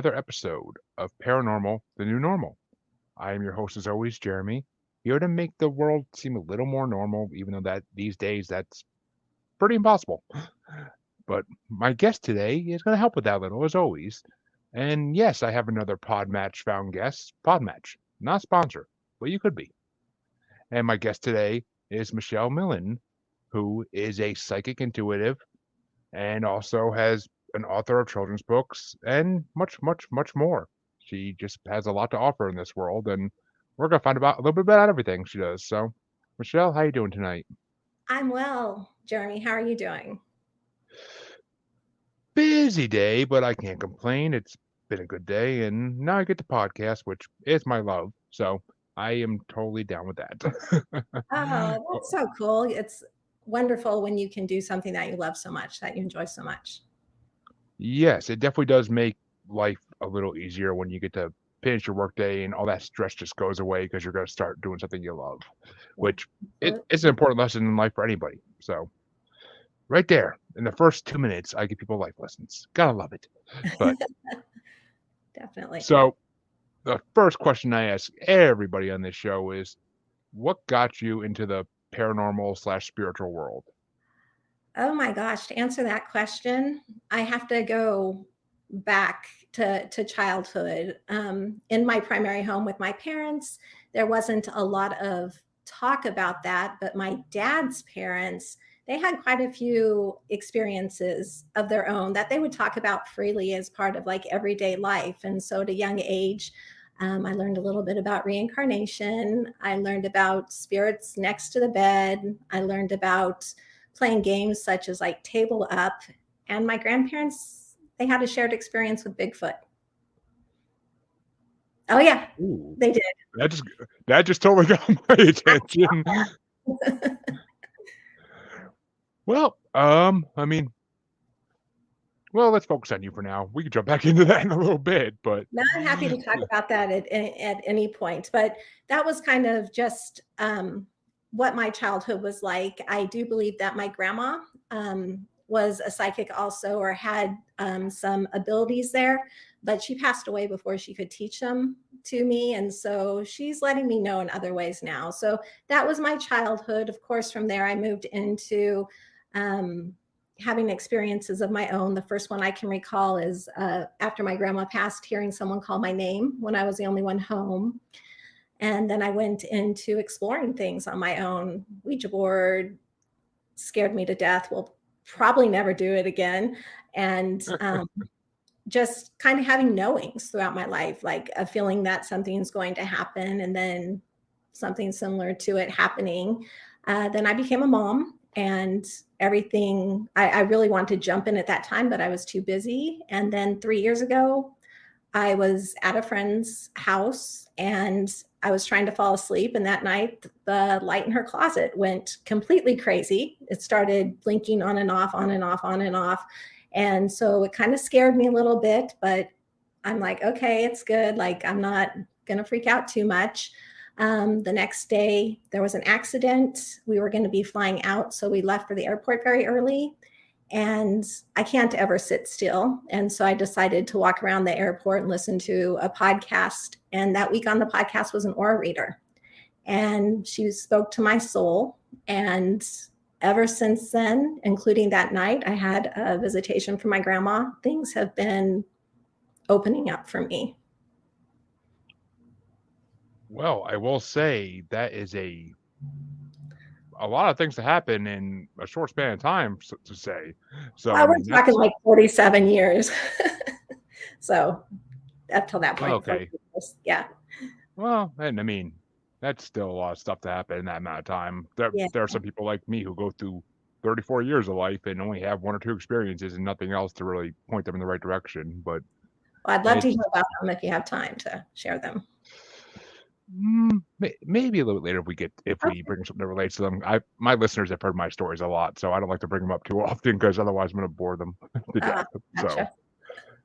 another episode of Paranormal, the New Normal. I am your host, as always, Jeremy, here to make the world seem a little more normal, even though that these days that's pretty impossible. But my guest today is going to help with that a little, as always. And yes, I have another Podmatch found guest. Podmatch, not a sponsor, but you could be. And my guest today is Michelle Milne, who is a psychic intuitive and also has an author of children's books and much, much, much more. She just has a lot to offer in this world, and we're gonna find about a little bit about everything she does. So, Michelle, how you doing tonight? I'm well, Jeremy. How are you doing? Busy day, but I can't complain. It's been a good day, and now I get to podcast, which is my love. So I am totally down with that. Oh, that's so cool. It's wonderful when you can do something that you love so much, that you enjoy so much. Yes, it definitely does make life a little easier when you get to finish your workday and all that stress just goes away because you're going to start doing something you love, Yeah, which it's an absolutely. important lesson in life for anybody. So, right there, in the first 2 minutes, I give people life lessons. Gotta love it. But Definitely. so, the first question I ask everybody on this show is what got you into the paranormal slash spiritual world? Oh my gosh, to answer that question, I have to go back to childhood. In my primary home with my parents, there wasn't a lot of talk about that, but my dad's parents, they had quite a few experiences of their own that they would talk about freely as part of like everyday life. And so at a young age, I learned a little bit about reincarnation. I learned about spirits next to the bed. I learned about playing games such as like Table Up. And my grandparents, they had a shared experience with Bigfoot. Oh yeah, Ooh, they did. that just that just totally got my attention. Well, I mean, well, let's focus on you for now. We can jump back into that in a little bit, but Now I'm happy to talk about that at any point. But that was kind of just what my childhood was like. I do believe that my grandma was a psychic also, or had some abilities there, but she passed away before she could teach them to me. And so she's letting me know in other ways now. So that was my childhood. Of course, from there, I moved into um, having experiences of my own. The first one I can recall is after my grandma passed, hearing someone call my name when I was the only one home. And then I went into exploring things on my own. Ouija board scared me to death. Will probably never do it again. And just kind of having knowings throughout my life, like a feeling that something's going to happen and then something similar to it happening. Then I became a mom, and everything, I really wanted to jump in at that time, but I was too busy. And then 3 years ago, I was at a friend's house and I was trying to fall asleep. And that night, the light in her closet went completely crazy. It started blinking on and off, on and off, on and off. And so it kind of scared me a little bit, but I'm like, okay, it's good. Like, I'm not going to freak out too much. The next day, there was an accident. We were going to be flying out. So we left for the airport very early. And I can't ever sit still. And so I decided to walk around the airport and listen to a podcast. And that week on the podcast was an aura reader. And she spoke to my soul. And ever since then, including that night, I had a visitation from my grandma. Things have been opening up for me. well, I will say that is a lot of things to happen in a short span of time to say. So, I Well, mean, we're talking that's like 47 years. So up till that point, 40 okay. years. Yeah. Well, and I mean, that's still a lot of stuff to happen in that amount of time. There are some people like me who go through 34 years of life and only have one or two experiences and nothing else to really point them in the right direction. But Well, I'd love to it's hear about them if you have time to share them. maybe a little bit later if we Okay. bring something that relates to them. My listeners have heard my stories a lot, so I don't like to bring them up too often because otherwise I'm going to bore them to death. So,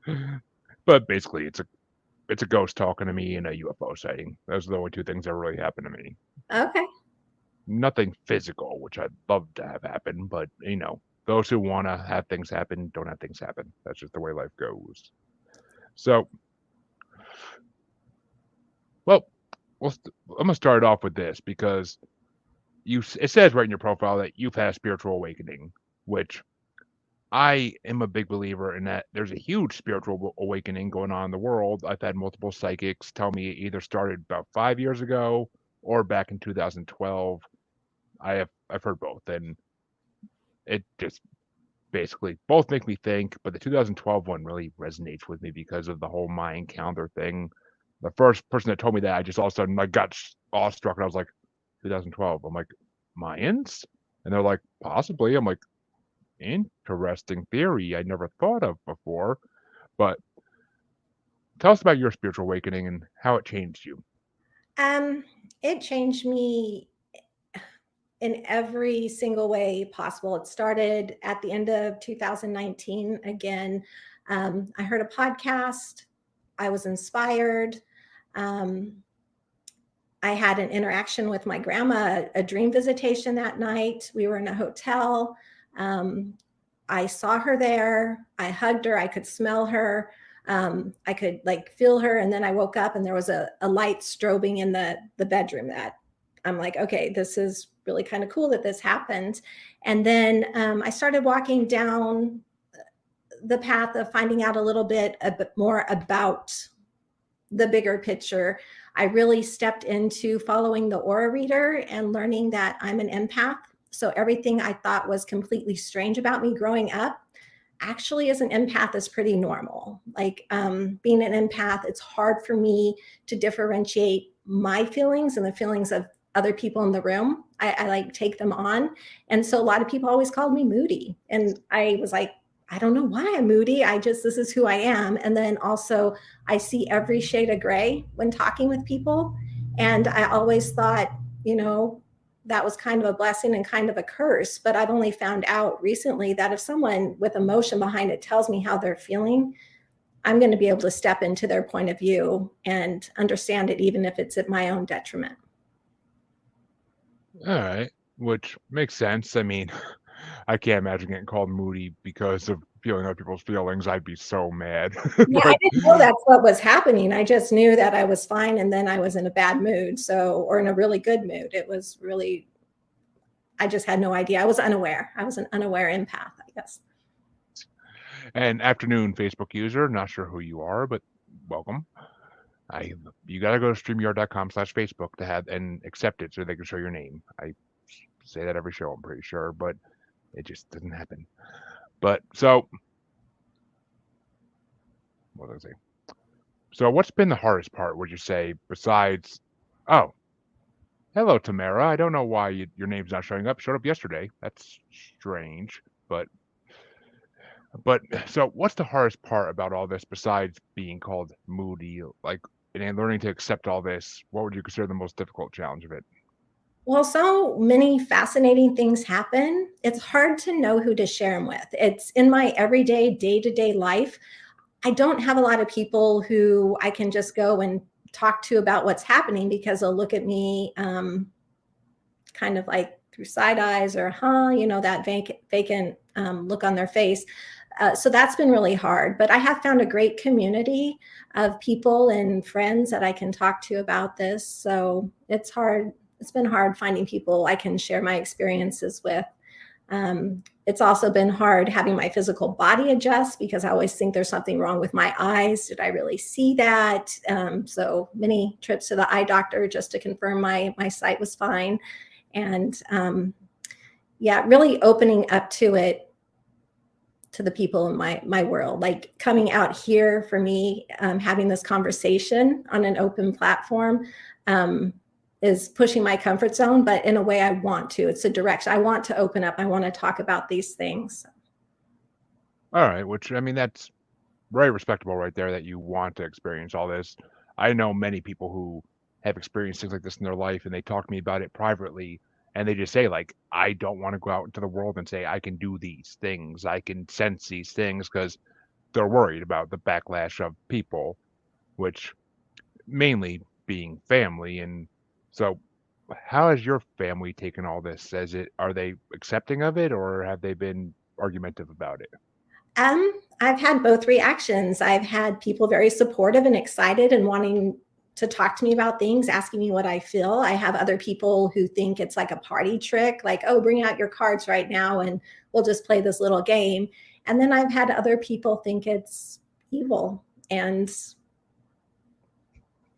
Gotcha. but basically, it's a ghost talking to me and a UFO sighting. Those are the only two things that really happened to me. Okay. Nothing physical, which I'd love to have happen, but those who want to have things happen don't have things happen. That's just the way life goes. So, well, I'm gonna start off with this because it says right in your profile that you've had a spiritual awakening, which I am a big believer in that there's a huge spiritual awakening going on in the world. I've had multiple psychics tell me it either started about 5 years ago or back in 2012. I've heard both, and it just basically both make me think. But the 2012 one really resonates with me because of the whole Mayan calendar thing. The first person that told me that, I just all of a sudden I got awestruck, and I was like, 2012. I'm like, Mayans? And they're like, possibly. I'm like, interesting theory I never thought of before. But tell us about your spiritual awakening and how it changed you. It changed me in every single way possible. It started at the end of 2019. Again, I heard a podcast. I was inspired. I had an interaction with my grandma, a dream visitation that night. We were in a hotel. I saw her there. I hugged her. I could smell her. I could like feel her. And then I woke up and there was a light strobing in the bedroom that I'm like, okay, this is really kind of cool that this happened. And then I started walking down the path of finding out a bit more about the bigger picture. I really stepped into following the aura reader and learning that I'm an empath. So everything I thought was completely strange about me growing up, actually as an empath is pretty normal. Like being an empath, it's hard for me to differentiate my feelings and the feelings of other people in the room. I like take them on. And so a lot of people always called me moody. And I was like, I don't know why I'm moody. This is who I am. And then also I see every shade of gray when talking with people. And I always thought, that was kind of a blessing and kind of a curse. But I've only found out recently that if someone with emotion behind it tells me how they're feeling, I'm going to be able to step into their point of view and understand it, even if it's at my own detriment. All right, which makes sense. I mean, I can't imagine getting called moody because of feeling other people's feelings. I'd be so mad. Yeah, I But didn't know that's what was happening. I just knew that I was fine and then I was in a bad mood. Or in a really good mood. It was really, I just had no idea. I was unaware. I was an unaware empath, I guess. an afternoon Facebook user, not sure who you are, but welcome. You gotta go to streamyard.com/Facebook to have and accept it so they can show your name. I say that every show, I'm pretty sure, but it just doesn't happen. But so what was I say? So what's been the hardest part, would you say, besides oh, hello Tamara. I don't know why your name's not showing up. Showed up yesterday. That's strange. But so what's the hardest part about all this besides being called moody, like and learning to accept all this? What would you consider the most difficult challenge of it? Well, so many fascinating things happen. It's hard to know who to share them with. It's in my everyday, day-to-day life. I don't have a lot of people who I can just go and talk to about what's happening because they'll look at me kind of like through side eyes or, that vacant look on their face. So that's been really hard. But I have found a great community of people and friends that I can talk to about this. So it's hard. It's been hard finding people I can share my experiences with. It's also been hard having my physical body adjust because I always think there's something wrong with my eyes. Did I really see that? So many trips to the eye doctor just to confirm my sight was fine. And really opening up to it, to the people in my world, like coming out here for me, having this conversation on an open platform is pushing my comfort zone, but in a way I want to. It's a direction I want to open up. I want to talk about these things. All right, which I mean that's very respectable right there that you want to experience all this. I know many people who have experienced things like this in their life and they talk to me about it privately and they just say like I don't want to go out into the world and say I can do these things. I can sense these things because they're worried about the backlash of people, which mainly being family. And so how has your family taken all this? Are they accepting of it or have they been argumentative about it? I've had both reactions. I've had people very supportive and excited and wanting to talk to me about things, asking me what I feel. I have other people who think it's like a party trick, like, oh, bring out your cards right now and we'll just play this little game. And then I've had other people think it's evil. And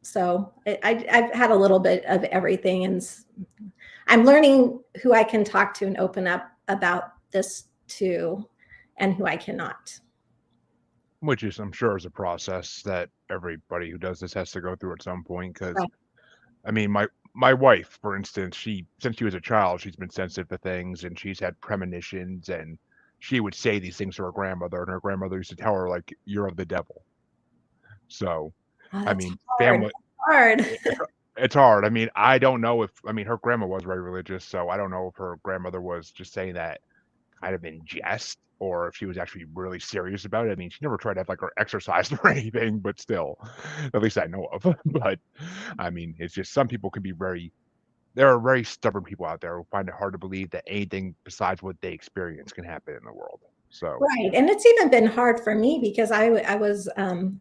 so I've had a little bit of everything. And I'm learning who I can talk to and open up about this to and who I cannot. Which is, I'm sure, is a process that everybody who does this has to go through at some point. Because, Right. I mean, my wife, for instance, since she was a child, she's been sensitive to things, and she's had premonitions, and she would say these things to her grandmother, and her grandmother used to tell her, like, you're of the devil. So, Oh, I that's mean, hard. family, Hard. it's hard. I mean, I don't know if, I mean, her grandma was very religious, so I don't know if her grandmother was just saying that kind of in jest or if she was actually really serious about it. I mean, she never tried to have like her exercise or anything, but still, at least I know of. But I mean, it's just some people can be there are very stubborn people out there who find it hard to believe that anything besides what they experience can happen in the world. So, Right. And it's even been hard for me because I was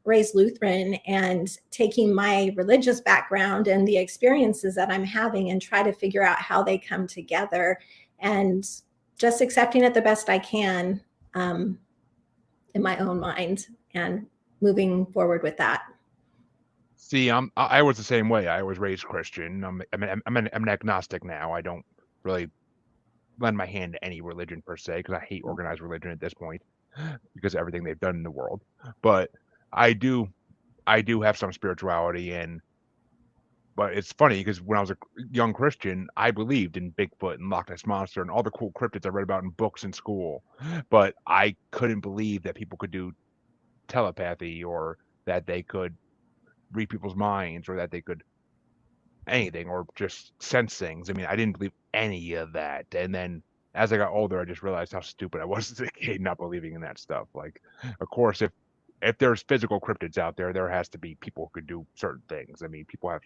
raised Lutheran, and taking my religious background and the experiences that I'm having and try to figure out how they come together, and just accepting it the best I can um, in my own mind and moving forward with that. see, I was the same way. I was raised Christian. I'm an agnostic now. I don't really lend my hand to any religion per se because I hate organized religion at this point because of everything they've done in the world. But I do I do have some spirituality, and but it's funny because when I was a young Christian, I believed in Bigfoot and Loch Ness Monster and all the cool cryptids I read about in books in school. But I couldn't believe that people could do telepathy or that they could read people's minds or that they could anything or just sense things. I mean, I didn't believe any of that. And then as I got older, I just realized how stupid I was as a kid not believing in that stuff. Like, of course, if there's physical cryptids out there, there has to be people who could do certain things. I mean, people have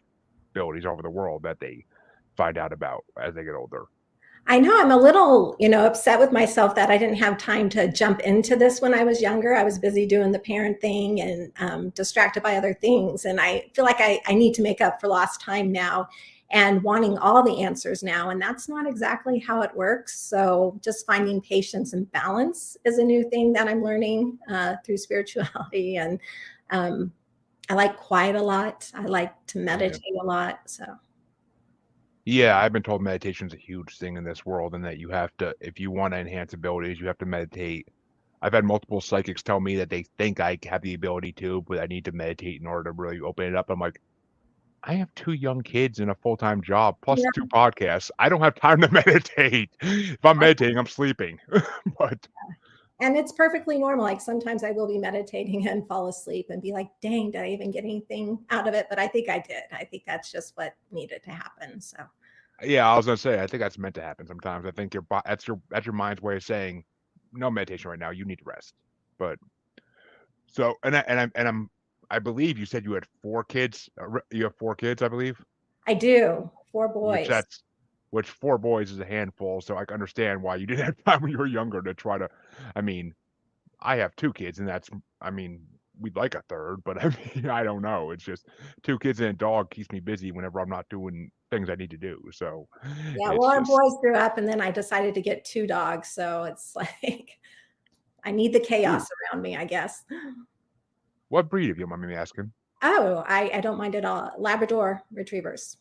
abilities all over the world that they find out about as they get older. I know I'm a little, upset with myself that I didn't have time to jump into this when I was younger. I was busy doing the parent thing and distracted by other things. And I feel like I need to make up for lost time now and wanting all the answers now. And that's not exactly how it works. So just finding patience and balance is a new thing that I'm learning through spirituality. And I like quiet a lot. I like to meditate a lot. So. Yeah, I've been told meditation's a huge thing in this world and that you have to, if you want to enhance abilities, you have to meditate. I've had multiple psychics tell me that they think I have the ability to, but I need to meditate in order to really open it up. I'm like, I have two young kids and a full-time job plus two podcasts. I don't have time to meditate. If I'm meditating, I'm sleeping. But And it's perfectly normal. Like sometimes I will be meditating and fall asleep and be like, dang, did I even get anything out of it? But I think I did. I think that's just what needed to happen. So yeah, I was gonna say, I think that's meant to happen sometimes. I think that's your mind's way of saying, no meditation right now. You need to rest. But so I believe you said you had four kids. You have four kids, I believe. I do. 4 Which boys. that's which four boys is a handful. So I can understand why you didn't have time when you were younger to try to. I mean, I have two kids, and that's. I mean, we'd like a third, but I mean, I don't know. It's just two kids and a dog keeps me busy whenever I'm not doing things I need to do. So Yeah, it's well, our just. boys grew up and then I decided to get 2 dogs. So it's like I need the Ooh, chaos around me, I guess. what breed, if you don't mind me asking? Oh, I don't mind at all. Labrador retrievers.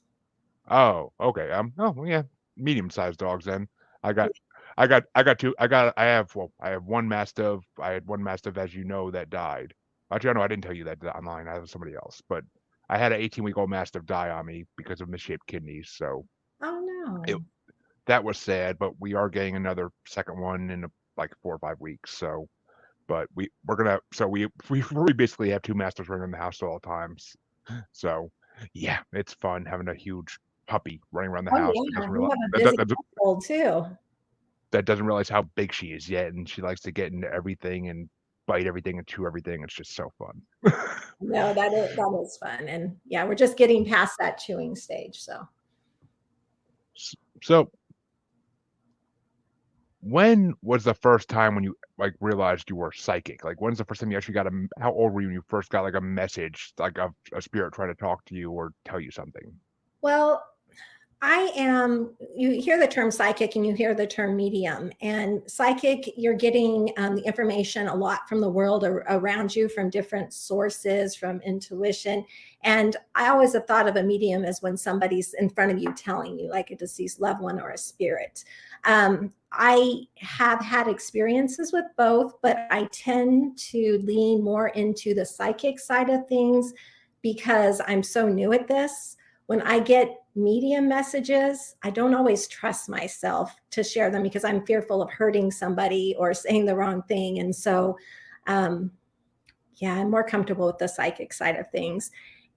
Oh, okay. Oh, well, yeah, medium-sized dogs then. I got, I got two. I have, well, I have one mastiff. I had one mastiff, as you know, that died. Actually, no, I didn't tell you that online. I was somebody else, but I had an 18-week-old mastiff die on me because of misshaped kidneys. So Oh it no. that was sad. But we are getting another second one in like 4 or 5 weeks. So, but we're gonna. So we basically have two mastiffs running in the house at all times. So, yeah, it's fun having a huge puppy running around the Oh house yeah, you have a busy household too. that doesn't realize how big she is yet, and she likes to get into everything and bite everything and chew everything. It's just so fun. No, that is fun. And yeah, we're just getting past that chewing stage. So So when was the first time when you like realized you were psychic? Like when's the first time you actually got how old were you when you first got like a message, like of a spirit trying to talk to you or tell you something? Well, you hear the term psychic and you hear the term medium. And psychic, you're getting the information a lot from the world around you, from different sources, from intuition. And I always have thought of a medium as when somebody's in front of you telling you, like a deceased loved one or a spirit. I have had experiences with both, but I tend to lean more into the psychic side of things because I'm so new at this. When I get medium messages, I don't always trust myself to share them because I'm fearful of hurting somebody or saying the wrong thing. And so, um, yeah, I'm more comfortable with the psychic side of things.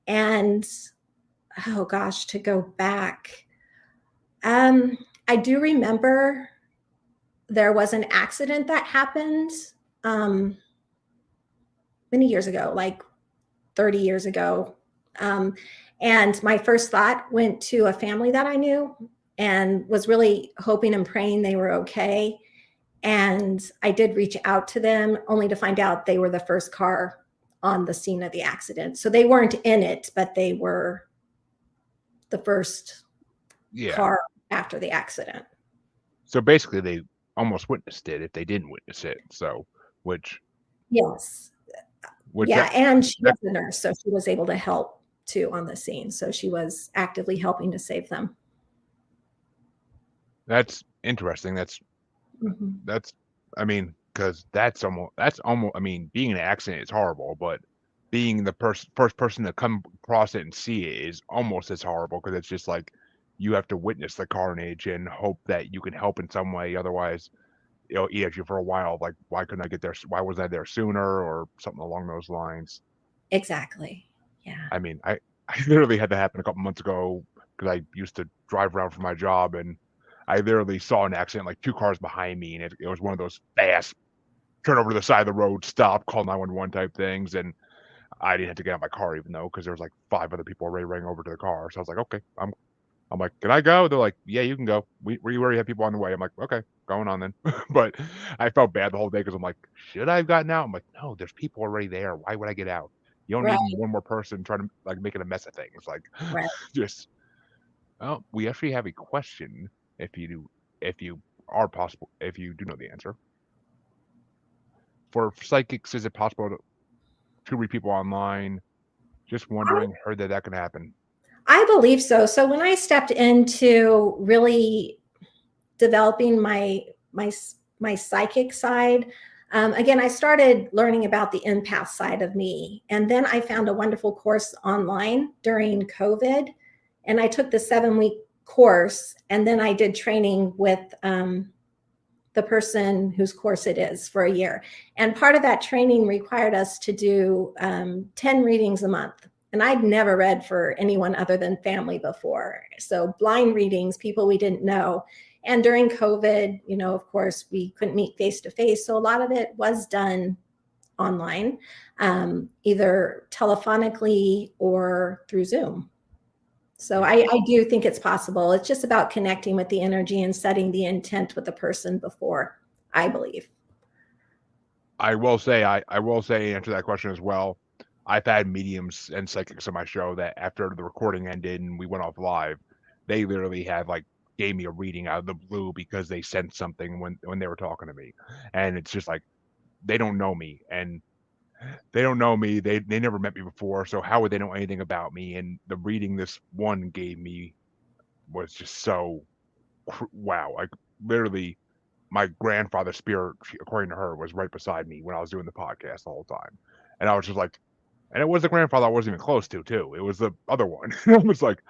And oh gosh, to go back, I do remember there was an accident that happened um, many years ago, like 30 years ago. And my first thought went to a family that I knew and was really hoping and praying they were okay. And I did reach out to them only to find out they were the first car on the scene of the accident. So they weren't in it, but they were the first Yeah. car after the accident. So basically they almost witnessed it if they didn't witness it. So which Yes. which Yeah. And she that was a nurse, so she was able to help too on the scene. So she was actively helping to save them. that's interesting. Mhm. That's I mean, because that's almost I mean, being in an accident is horrible, but being the first person to come across it and see it is almost as horrible because it's just like you have to witness the carnage and hope that you can help in some way. Otherwise, it'll eat at you for a while. Like, why couldn't I get there? Why was I there sooner? Or something along those lines. Exactly. Yeah. I mean, I literally had that happen a couple months ago because I used to drive around for my job and I literally saw an accident like two cars behind me and it was one of those fast turn over to the side of the road, stop, call 911 type things. And I didn't have to get out of my car even though because there was like five other people already running over to the car. So I was like, okay, I'm like, can I go? They're like, yeah, you can go. We already have people on the way. I'm like, okay, going on then. But I felt bad the whole day because I'm like, should I have gotten out? I'm like, no, there's people already there. Why would I get out? You don't Right. need one more person trying to like making a mess of things. Like, Right. just oh, we actually have a question. If you do, if you are possible, if you do know the answer for psychics, is it possible to read people online? Just wondering, heard that that can happen. I believe so. So when I stepped into really developing my my psychic side, again, I started learning about the empath side of me, and then I found a wonderful course online during COVID, and I took the 7 week course, and then I did training with the person whose course it is for a year. And part of that training required us to do 10 readings a month. And I'd never read for anyone other than family before. So blind readings, people we didn't know. And during COVID, you know, of course, we couldn't meet face to face. So a lot of it was done online, either telephonically or through Zoom. So I do think it's possible. It's just about connecting with the energy and setting the intent with the person before, I believe. I will say answer that question as well. I've had mediums and psychics on my show that after the recording ended and we went off live, they literally had like gave me a reading out of the blue because they sensed something when they were talking to me, and it's just like they don't know me and they don't know me. They never met me before, so how would they know anything about me? And the reading this one gave me was just so wow. Like literally my grandfather's spirit, according to her, was right beside me when I was doing the podcast the whole time. And I was just like, and it was the grandfather I wasn't even close to, too. It was the other one. I was like,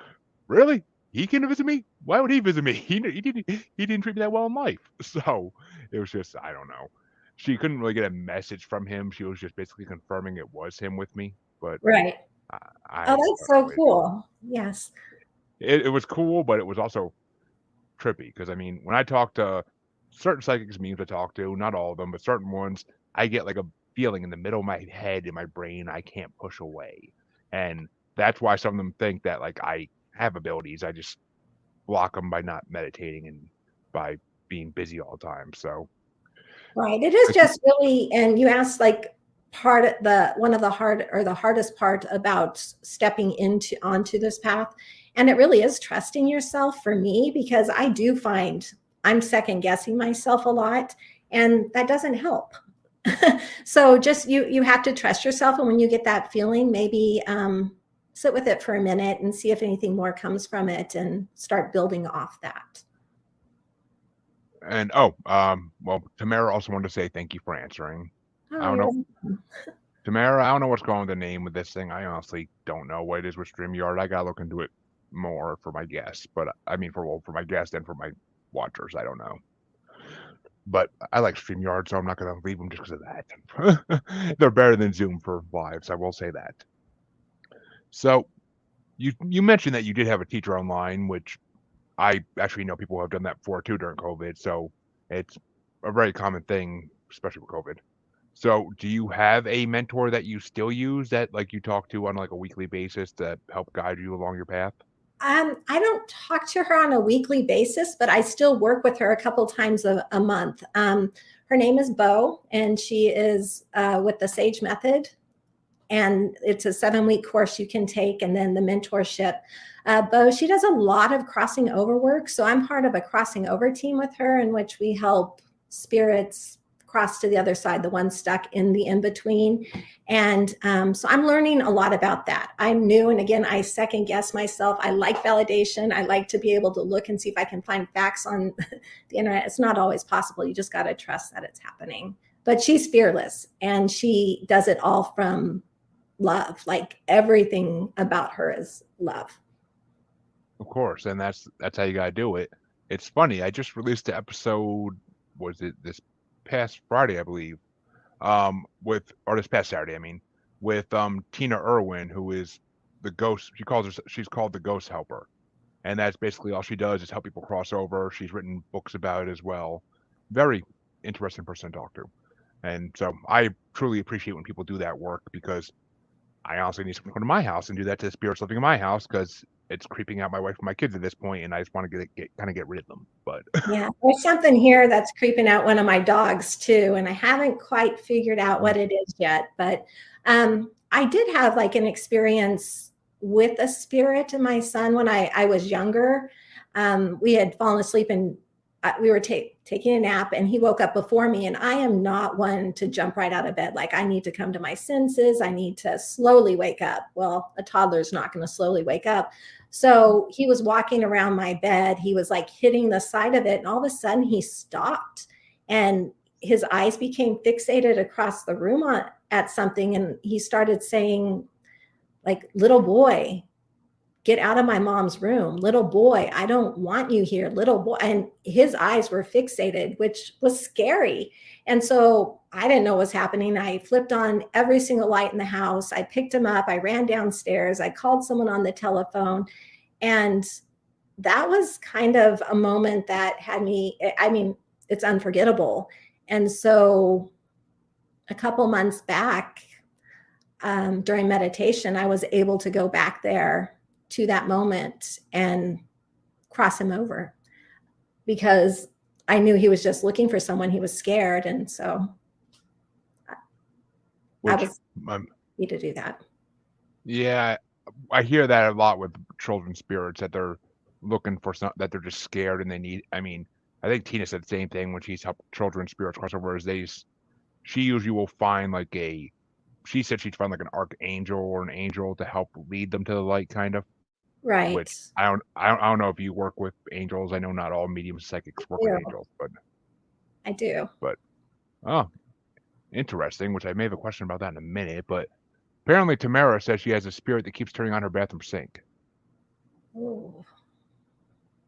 really? He can visit me? Why would he visit me? He didn't treat me that well in life. So it was just I don't know. She couldn't really get a message from him. She was just basically confirming it was him with me. But Right. I, Oh, I that's don't so know. cool. Yes. It was cool, but it was also trippy because I mean, when I talk to certain psychics means I talk to, not all of them, but certain ones, I get like a feeling in the middle of my head, in my brain, I can't push away. And that's why some of them think that like I have abilities. I just block them by not meditating and by being busy all the time. So Right. It is it's just really, and you asked like part of the one of the hard or the hardest part about stepping into onto this path. And it really is trusting yourself for me, because I do find I'm second guessing myself a lot, and that doesn't help. So just you have to trust yourself, and when you get that feeling, maybe sit with it for a minute and see if anything more comes from it, and start building off that. and well, Tamara also wanted to say thank you for answering. I Oh, don't you're know, welcome. Tamara, I don't know what's going on with the name of this thing. I honestly don't know what it is with StreamYard. I gotta look into it more for my guests, but I mean for my guests and for my watchers, I don't know. But I like StreamYard, so I'm not gonna leave them just because of that. They're better than Zoom for lives, I will say that. So you mentioned that you did have a teacher online, which I actually know people who have done that before too during COVID. So it's a very common thing, especially with COVID. So do you have a mentor that you still use that like you talk to on like a weekly basis to help guide you along your path? I don't talk to her on a weekly basis, but I still work with her a couple times a month. Her name is Bo, and she is with the Sage Method, and it's a 7-week course you can take, and then the mentorship. Bo, she does a lot of crossing over work, so I'm part of a crossing over team with her, in which we help spirits cross to the other side, the ones stuck in the in between. And so I'm learning a lot about that. I'm new, and again, I second guess myself. I like validation. I like to be able to look and see if I can find facts on the internet. It's not always possible. You just got to trust that it's happening. But she's fearless, and she does it all from love. Like everything about her is love. Of course, and that's how you gotta do it. It's funny. I just released the episode. Was it this past Friday, I believe? With or this past Saturday, I mean, with Tina Irwin, who is the ghost. She's called the Ghost Helper, and that's basically all she does is help people cross over. She's written books about it as well. Very interesting person to talk to, and so I truly appreciate when people do that work because I honestly need someone to come to my house and do that to the spirits living in my house because it's creeping out my wife and my kids at this point, and I just want to kind of get rid of them. But Yeah, there's something here that's creeping out one of my dogs too, and I haven't quite figured out what it is yet. But I did have like an experience with a spirit and my son when I was younger. We had fallen asleep, and we were taking a nap, and he woke up before me. And I am not one to jump right out of bed. Like, I need to come to my senses. I need to slowly wake up. Well, a toddler's not going to slowly wake up. So he was walking around my bed. He was like hitting the side of it. And all of a sudden he stopped, and his eyes became fixated across the room at something. And he started saying, like, little boy, get out of my mom's room. Little boy, I don't want you here. Little boy. And his eyes were fixated, which was scary. And so I didn't know what was happening. I flipped on every single light in the house. I picked him up. I ran downstairs. I called someone on the telephone. And that was kind of a moment that had me, I mean, it's unforgettable. And so a couple months back, during meditation, I was able to go back there to that moment and cross him over, because I knew he was just looking for someone. He was scared. And so I which was um, happy to do that. yeah, I hear that a lot with children's spirits that they're looking for that they're just scared and they need. I mean, I think Tina said the same thing when she's helped children's spirits cross over. She usually will find like she said she'd find like an archangel or an angel to help lead them to the light, kind of. Which Right. I don't know if you work with angels. I know not all mediums psychics work with Yeah, angels, I do. but oh, interesting. Which I may have a question about that in a minute. But apparently, Tamara says she has a spirit that keeps turning on her bathroom sink. Ooh,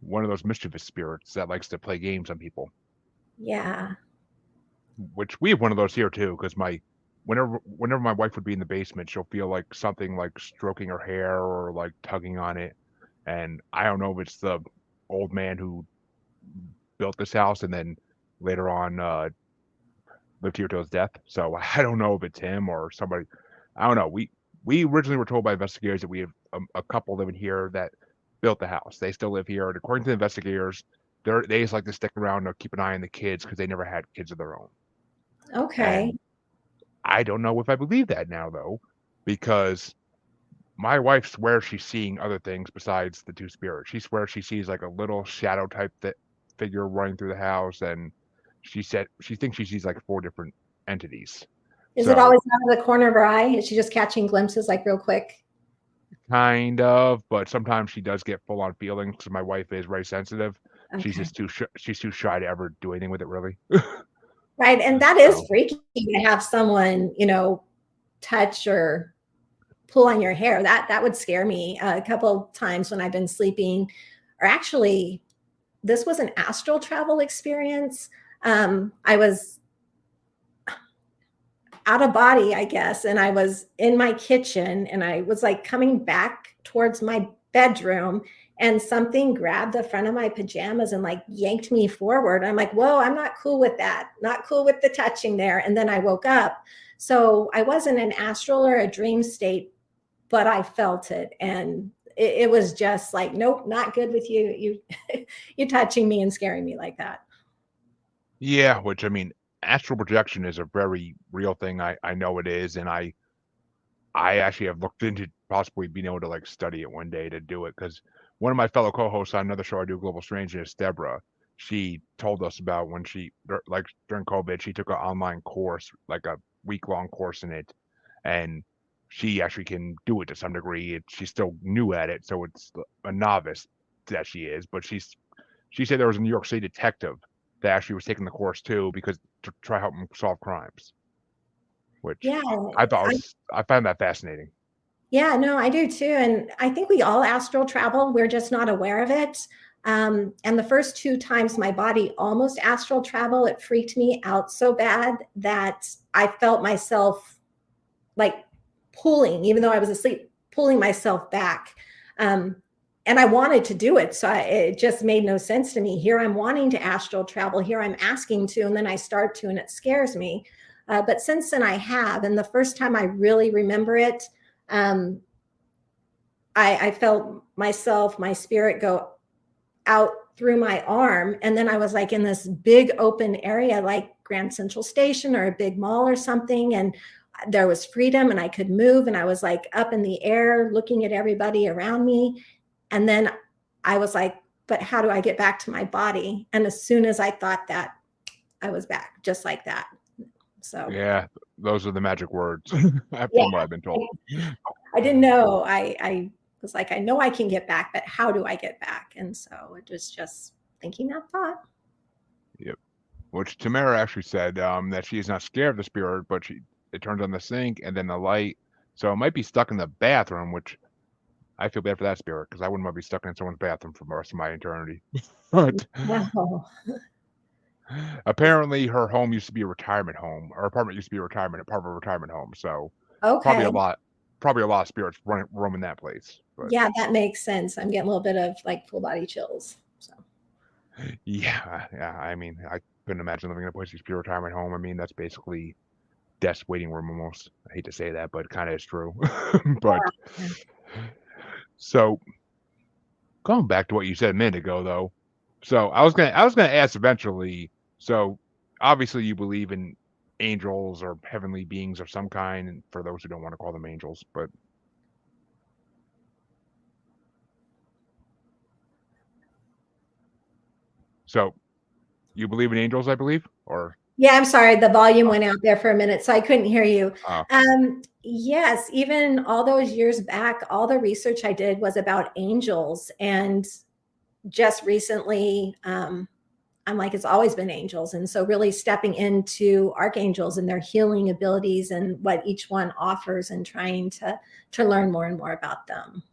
One of those mischievous spirits that likes to play games on people. yeah. Which we have one of those here too, because whenever my wife would be in the basement, she'll feel like something like stroking her hair or like tugging on it, and I don't know if it's the old man who built this house and then later on lived here till his death. So I don't know if it's him or somebody. I don't know. We originally were told by investigators that we have a couple living here that built the house. They still live here, and according to the investigators, they just like to stick around to keep an eye on the kids because they never had kids of their own. Okay. And I don't know if I believe that now though, because my wife swears she's seeing other things besides the two spirits. She swears she sees like a little shadow type figure running through the house, and she said she thinks she sees like 4 different entities. Is it So always out of the corner of her eye? Is she just catching glimpses like real quick? kind of, but sometimes she does get full on feelings because my wife is very sensitive. She's Okay. just she's too shy to ever do anything with it really. Right. And that is So freaky to have someone, touch or pull on your hair. That would scare me a couple of times when I've been sleeping. Or actually, this was an astral travel experience. I was out of body, I guess, and I was in my kitchen and I was like coming back towards my bedroom, and something grabbed the front of my pajamas and like yanked me forward. I'm like, whoa, I'm not cool with that. Not cool with the touching there. And then I woke up. So I wasn't an astral or a dream state, but I felt it. And it was just like, nope, not good with you. You touching me and scaring me like that. yeah, which I mean, astral projection is a very real thing. I know it is, and I actually have looked into possibly being able to like study it one day to do it because one of my fellow co-hosts on another show I do, Global Strangeness, Deborah, she told us about when she like during COVID, she took an online course, like a week-long course in it, and she actually can do it to some degree. She's still new at it, so it's a novice that she is, but she said there was a New York City detective that actually was taking the course too because to try help him solve crimes, which Yeah. I found that fascinating. Yeah, no, I do too. And I think we all astral travel. We're just not aware of it. And the first 2 times my body almost astral travel, it freaked me out so bad that I felt myself like pulling, even though I was asleep, pulling myself back. Um, and I wanted to do it. So it just made no sense to me. Here I'm wanting to astral travel. Here I'm asking to, and then I start to, and it scares me. But since then I have. And the first time I really remember it, um, I felt myself, my spirit go out through my arm. And then I was like in this big open area, like Grand Central Station or a big mall or something. And there was freedom and I could move. And I was like up in the air looking at everybody around me. And then I was like, but how do I get back to my body? And as soon as I thought that, I was back just like that. So Yeah, those are the magic words yeah, from what I've been told. I didn't know. I was like, I know I can get back, but how do I get back? And so it was just thinking that thought. Yep. Which Tamara actually said that she is not scared of the spirit, but it turns on the sink and then the light, so it might be stuck in the bathroom. Which I feel bad for that spirit because I wouldn't want to be stuck in someone's bathroom for the rest of my eternity. But No. apparently, her home used to be a retirement home. Her apartment used to be a part of a retirement home. So probably Okay. a lot, of spirits roaming that place. But Yeah, that makes sense. I'm getting a little bit of like full body chills. So yeah. I mean, I couldn't imagine living in a place used to be a retirement home. I mean, that's basically desk waiting room almost. I hate to say that, but it kind of is true. But yeah. so going back to what you said a minute ago, though. So I was gonna ask eventually. So obviously you believe in angels or heavenly beings of some kind, and for those who don't want to call them angels, but so you believe in angels, I believe, or Yeah, I'm sorry. The volume went out there for a minute, so I couldn't hear you. uh, Yes, even all those years back, all the research I did was about angels. And just recently, I'm like, it's always been angels. And so really stepping into archangels and their healing abilities and what each one offers and trying to learn more and more about them.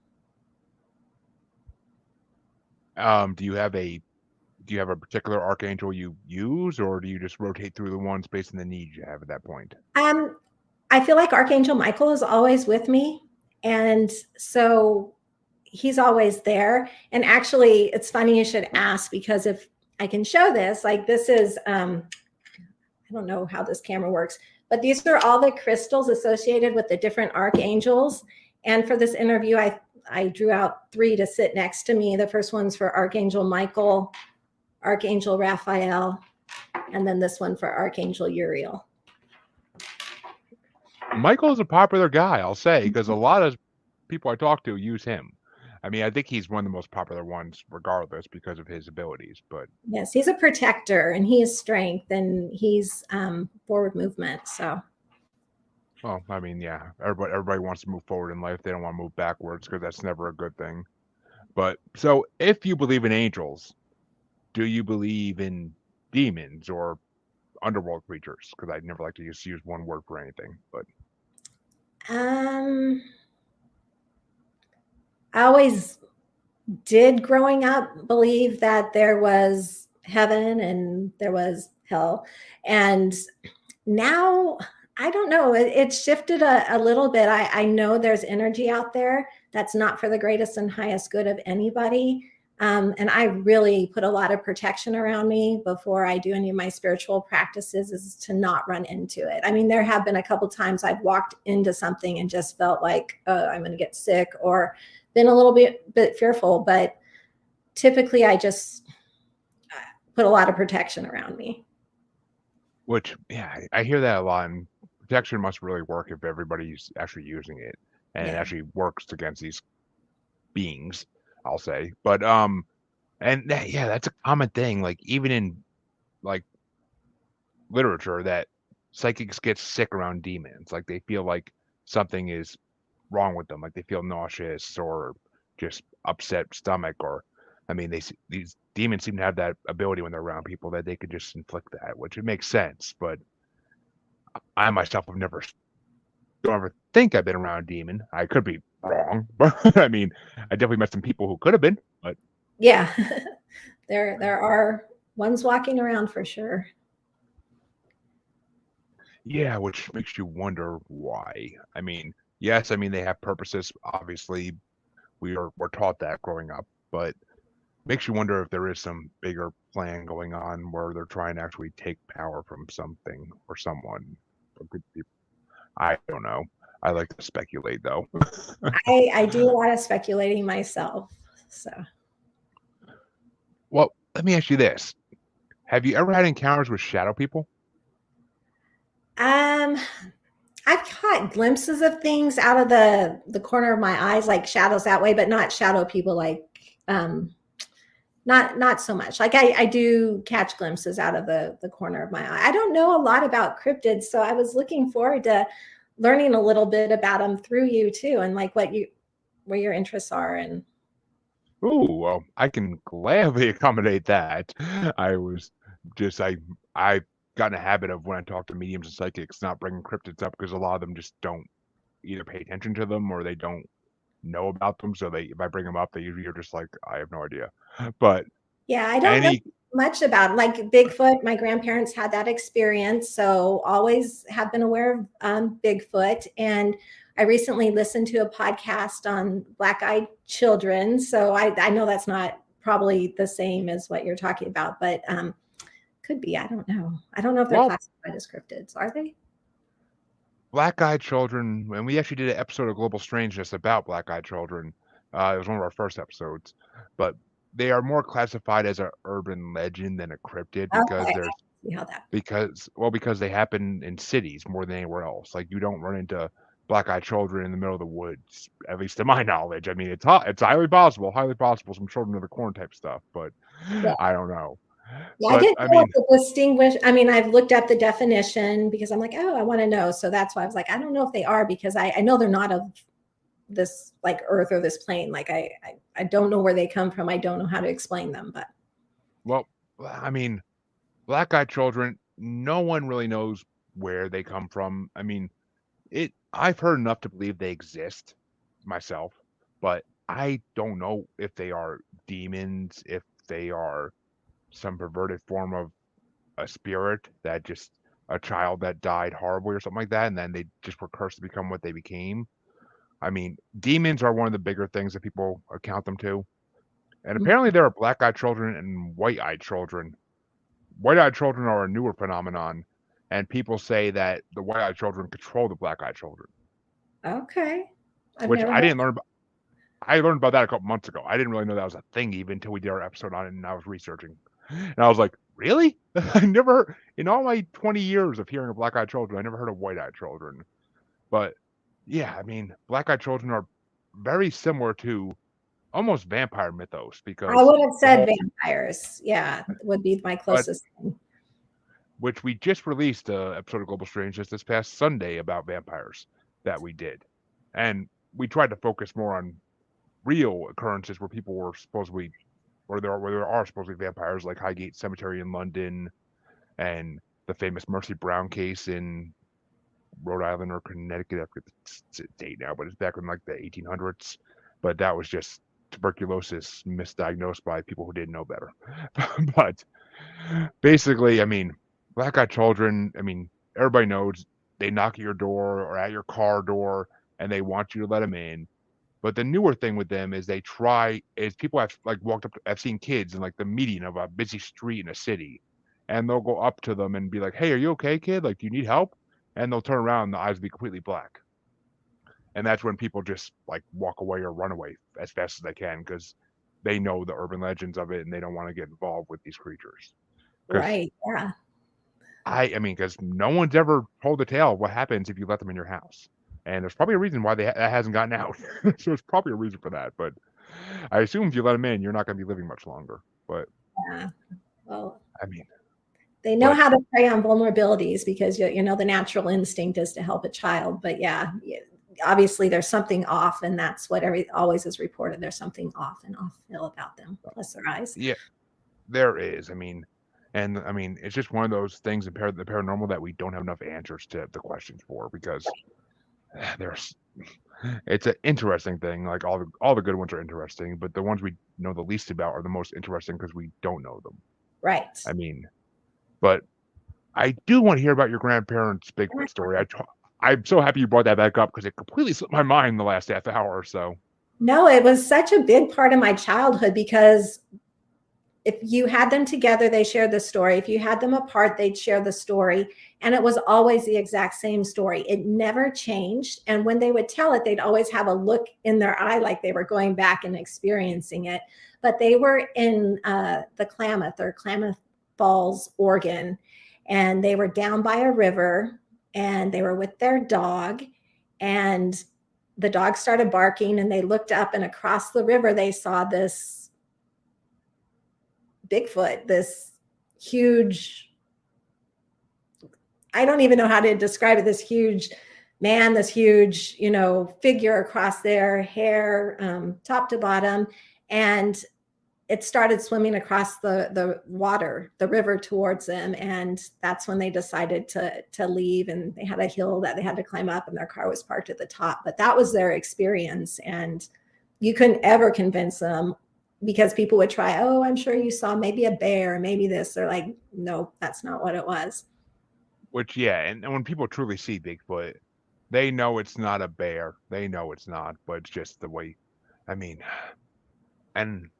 do you have a particular archangel you use, or do you just rotate through the ones based on the needs you have at that point? I feel like Archangel Michael is always with me. And so he's always there. And actually, it's funny you should ask, because if I can show this, like this is, I don't know how this camera works, but these are all the crystals associated with the different archangels. And for this interview, I drew out 3 to sit next to me. The first one's for Archangel Michael. Archangel Raphael, and then this one for Archangel Uriel. Michael is a popular guy, I'll say, because a lot of people I talk to use him. I mean, I think he's one of the most popular ones, regardless, because of his abilities. But yes, he's a protector, and he is strength, and he's forward movement. So, well, I mean, yeah, everybody wants to move forward in life. They don't want to move backwards because that's never a good thing. But so, if you believe in angels, do you believe in demons or underworld creatures? Because I'd never like to just use one word for anything. But I always did growing up believe that there was heaven and there was hell. And now I don't know, it's shifted a little bit. I know there's energy out there that's not for the greatest and highest good of anybody. And I really put a lot of protection around me before I do any of my spiritual practices, is to not run into it. I mean, there have been a couple times I've walked into something and just felt like, I'm going to get sick, or been a little bit fearful, but typically I just put a lot of protection around me. which, yeah, I hear that a lot. And protection must really work if everybody's actually using it and it Yeah. actually works against these beings, I'll say. But and yeah, that's a common thing. Like even in like literature, that psychics get sick around demons. Like they feel like something is wrong with them. Like they feel nauseous or just upset stomach. Or I mean, these demons seem to have that ability when they're around people that they could just inflict that, which it makes sense. But I myself have never don't ever think I've been around a demon. I could be wrong, but I mean, I definitely met some people who could have been. But Yeah. there are ones walking around for sure. yeah, which makes you wonder why. I mean, yes, I mean they have purposes. Obviously, we're taught that growing up, but makes you wonder if there is some bigger plan going on where they're trying to actually take power from something or someone. I don't know. I like to speculate though. I do a lot of speculating myself. So Well, let me ask you this. Have you ever had encounters with shadow people? um I've caught glimpses of things out of the corner of my eyes, like shadows that way, but not shadow people, like not so much. Like I do catch glimpses out of the corner of my eye. I don't know a lot about cryptids, so I was looking forward to learning a little bit about them through you too, and like where your interests are. And Ooh, well, I can gladly accommodate that. I was just I got in a habit of when I talk to mediums and psychics not bringing cryptids up because a lot of them just don't either pay attention to them or they don't know about them. So they if I bring them up, they usually are just like, I have no idea. But yeah, I don't know any much about like Bigfoot. My grandparents had that experience, so always have been aware of Bigfoot. And I recently listened to a podcast on black-eyed children, so I know that's not probably the same as what you're talking about, but could be. I don't know. I don't know if they're well, classified as cryptids. Are they? black-eyed children, and we actually did an episode of Global Strangeness about black-eyed children. It was one of our first episodes, but they are more classified as an urban legend than a cryptid because Okay, there's I see how that. because they happen in cities more than anywhere else. Like you don't run into black-eyed children in the middle of the woods, at least to my knowledge. I mean, it's highly possible, some children of the corn type stuff, but Yeah. I don't know. Yeah, I But didn't I know mean, what to distinguish. I mean, I've looked at the definition because I'm like, oh, I want to know. So that's why I was like, I don't know if they are, because I know they're not of this like earth or this plane. Like I don't know where they come from. I don't know how to explain them, but well, I mean, black-eyed children, no one really knows where they come from. I mean, I've heard enough to believe they exist myself, but I don't know if they are demons, if they are some perverted form of a spirit that just a child that died horribly or something like that, and then they just were cursed to become what they became. I mean, demons are one of the bigger things that people account them to. And apparently there are black-eyed children and white-eyed children. White-eyed children are a newer phenomenon, and people say that the white-eyed children control the black-eyed children, okay. I've which never I heard. didn't learn about. I learned about that a couple months ago. I didn't really know that was a thing even until we did our episode on it and I was researching. And I was like, really? I never, in all my 20 years of hearing of black-eyed children, I never heard of white-eyed children. But yeah, I mean, black-eyed children are very similar to almost vampire mythos I because would have the said whole, vampires. Yeah, would be my but closest thing. which we just released a episode of Global Strange just this past Sunday about vampires that we did, and we tried to focus more on real occurrences where people were supposedly, where there are supposedly vampires, like Highgate Cemetery in London, and the famous Mercy Brown case in Rhode Island or Connecticut. I forget the date now, but it's back in like the 1800s. But that was just tuberculosis misdiagnosed by people who didn't know better. But basically, I mean, black-eyed children, I mean, everybody knows they knock at your door or at your car door and they want you to let them in. But the newer thing with them is people have like walked up, I've seen kids in like the median of a busy street in a city, and they'll go up to them and be like, "Hey, are you okay, kid? Like, do you need help?" And they'll turn around and the eyes will be completely black. And that's when people just like walk away or run away as fast as they can because they know the urban legends of it and they don't want to get involved with these creatures. Because Right. Yeah. I mean, because no one's ever told the tale of what happens if you let them in your house. And there's probably a reason why that hasn't gotten out. So there's probably a reason for that. But I assume if you let them in, you're not going to be living much longer. But Yeah. Well, I mean, they know but how to prey on vulnerabilities because you know the natural instinct is to help a child. But yeah, obviously there's something off, and that's what always is reported. There's something off and off feel about them. Plus their eyes. yeah, there is. I mean, and I mean, it's just one of those things in the paranormal that we don't have enough answers to the questions for because there's it's an interesting thing. Like all the good ones are interesting, but the ones we know the least about are the most interesting because we don't know them. Right. I mean, but I do want to hear about your grandparents' Bigfoot story. I'm so happy you brought that back up because it completely slipped my mind the last half hour or so. No, it was such a big part of my childhood because if you had them together, they shared the story. If you had them apart, they'd share the story. And it was always the exact same story. It never changed. And when they would tell it, they'd always have a look in their eye like they were going back and experiencing it. But they were in the Klamath Falls, Oregon, and they were down by a river and they were with their dog. And the dog started barking and they looked up, and across the river, they saw this Bigfoot, this huge, I don't even know how to describe it, this huge man, this huge, figure across their hair, top to bottom. And it started swimming across the water, the river towards them. And that's when they decided to leave. And they had a hill that they had to climb up and their car was parked at the top. But that was their experience. And you couldn't ever convince them because people would try, oh, I'm sure you saw maybe a bear, maybe this. They're like, no, that's not what it was. Which, yeah, and when people truly see Bigfoot, they know it's not a bear. They know it's not, but it's just the way, I mean, and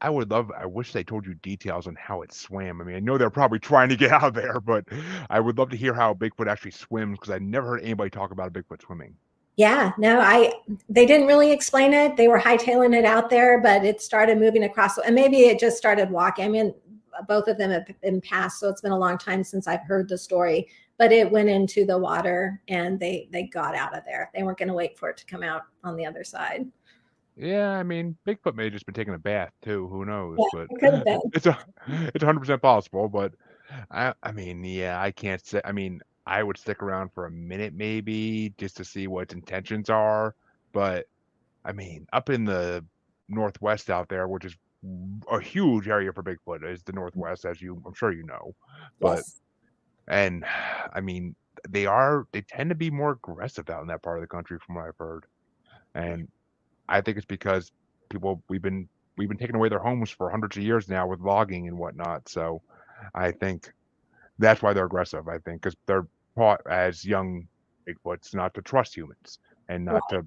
I wish they told you details on how it swam. I mean, I know they're probably trying to get out of there, but I would love to hear how Bigfoot actually swims because I never heard anybody talk about a Bigfoot swimming. Yeah, no, they didn't really explain it. They were hightailing it out there, but it started moving across, and maybe it just started walking. I mean, both of them have been passed, so it's been a long time since I've heard the story. But it went into the water, and they got out of there. They weren't going to wait for it to come out on the other side. Yeah, I mean, Bigfoot may have just been taking a bath too. Who knows? Yeah, But it could have been. it's 100% possible. But I mean, yeah, I can't say. I mean, I would stick around for a minute maybe just to see what its intentions are. But I mean, up in the Northwest out there, which is a huge area for Bigfoot, is the Northwest, as I'm sure you know. But Yes. and I mean, they tend to be more aggressive out in that part of the country, from what I've heard. And I think it's because we've been taking away their homes for hundreds of years now with logging and whatnot. So I think that's why they're aggressive. I think because they're taught as young Bigfoots not to trust humans and not to.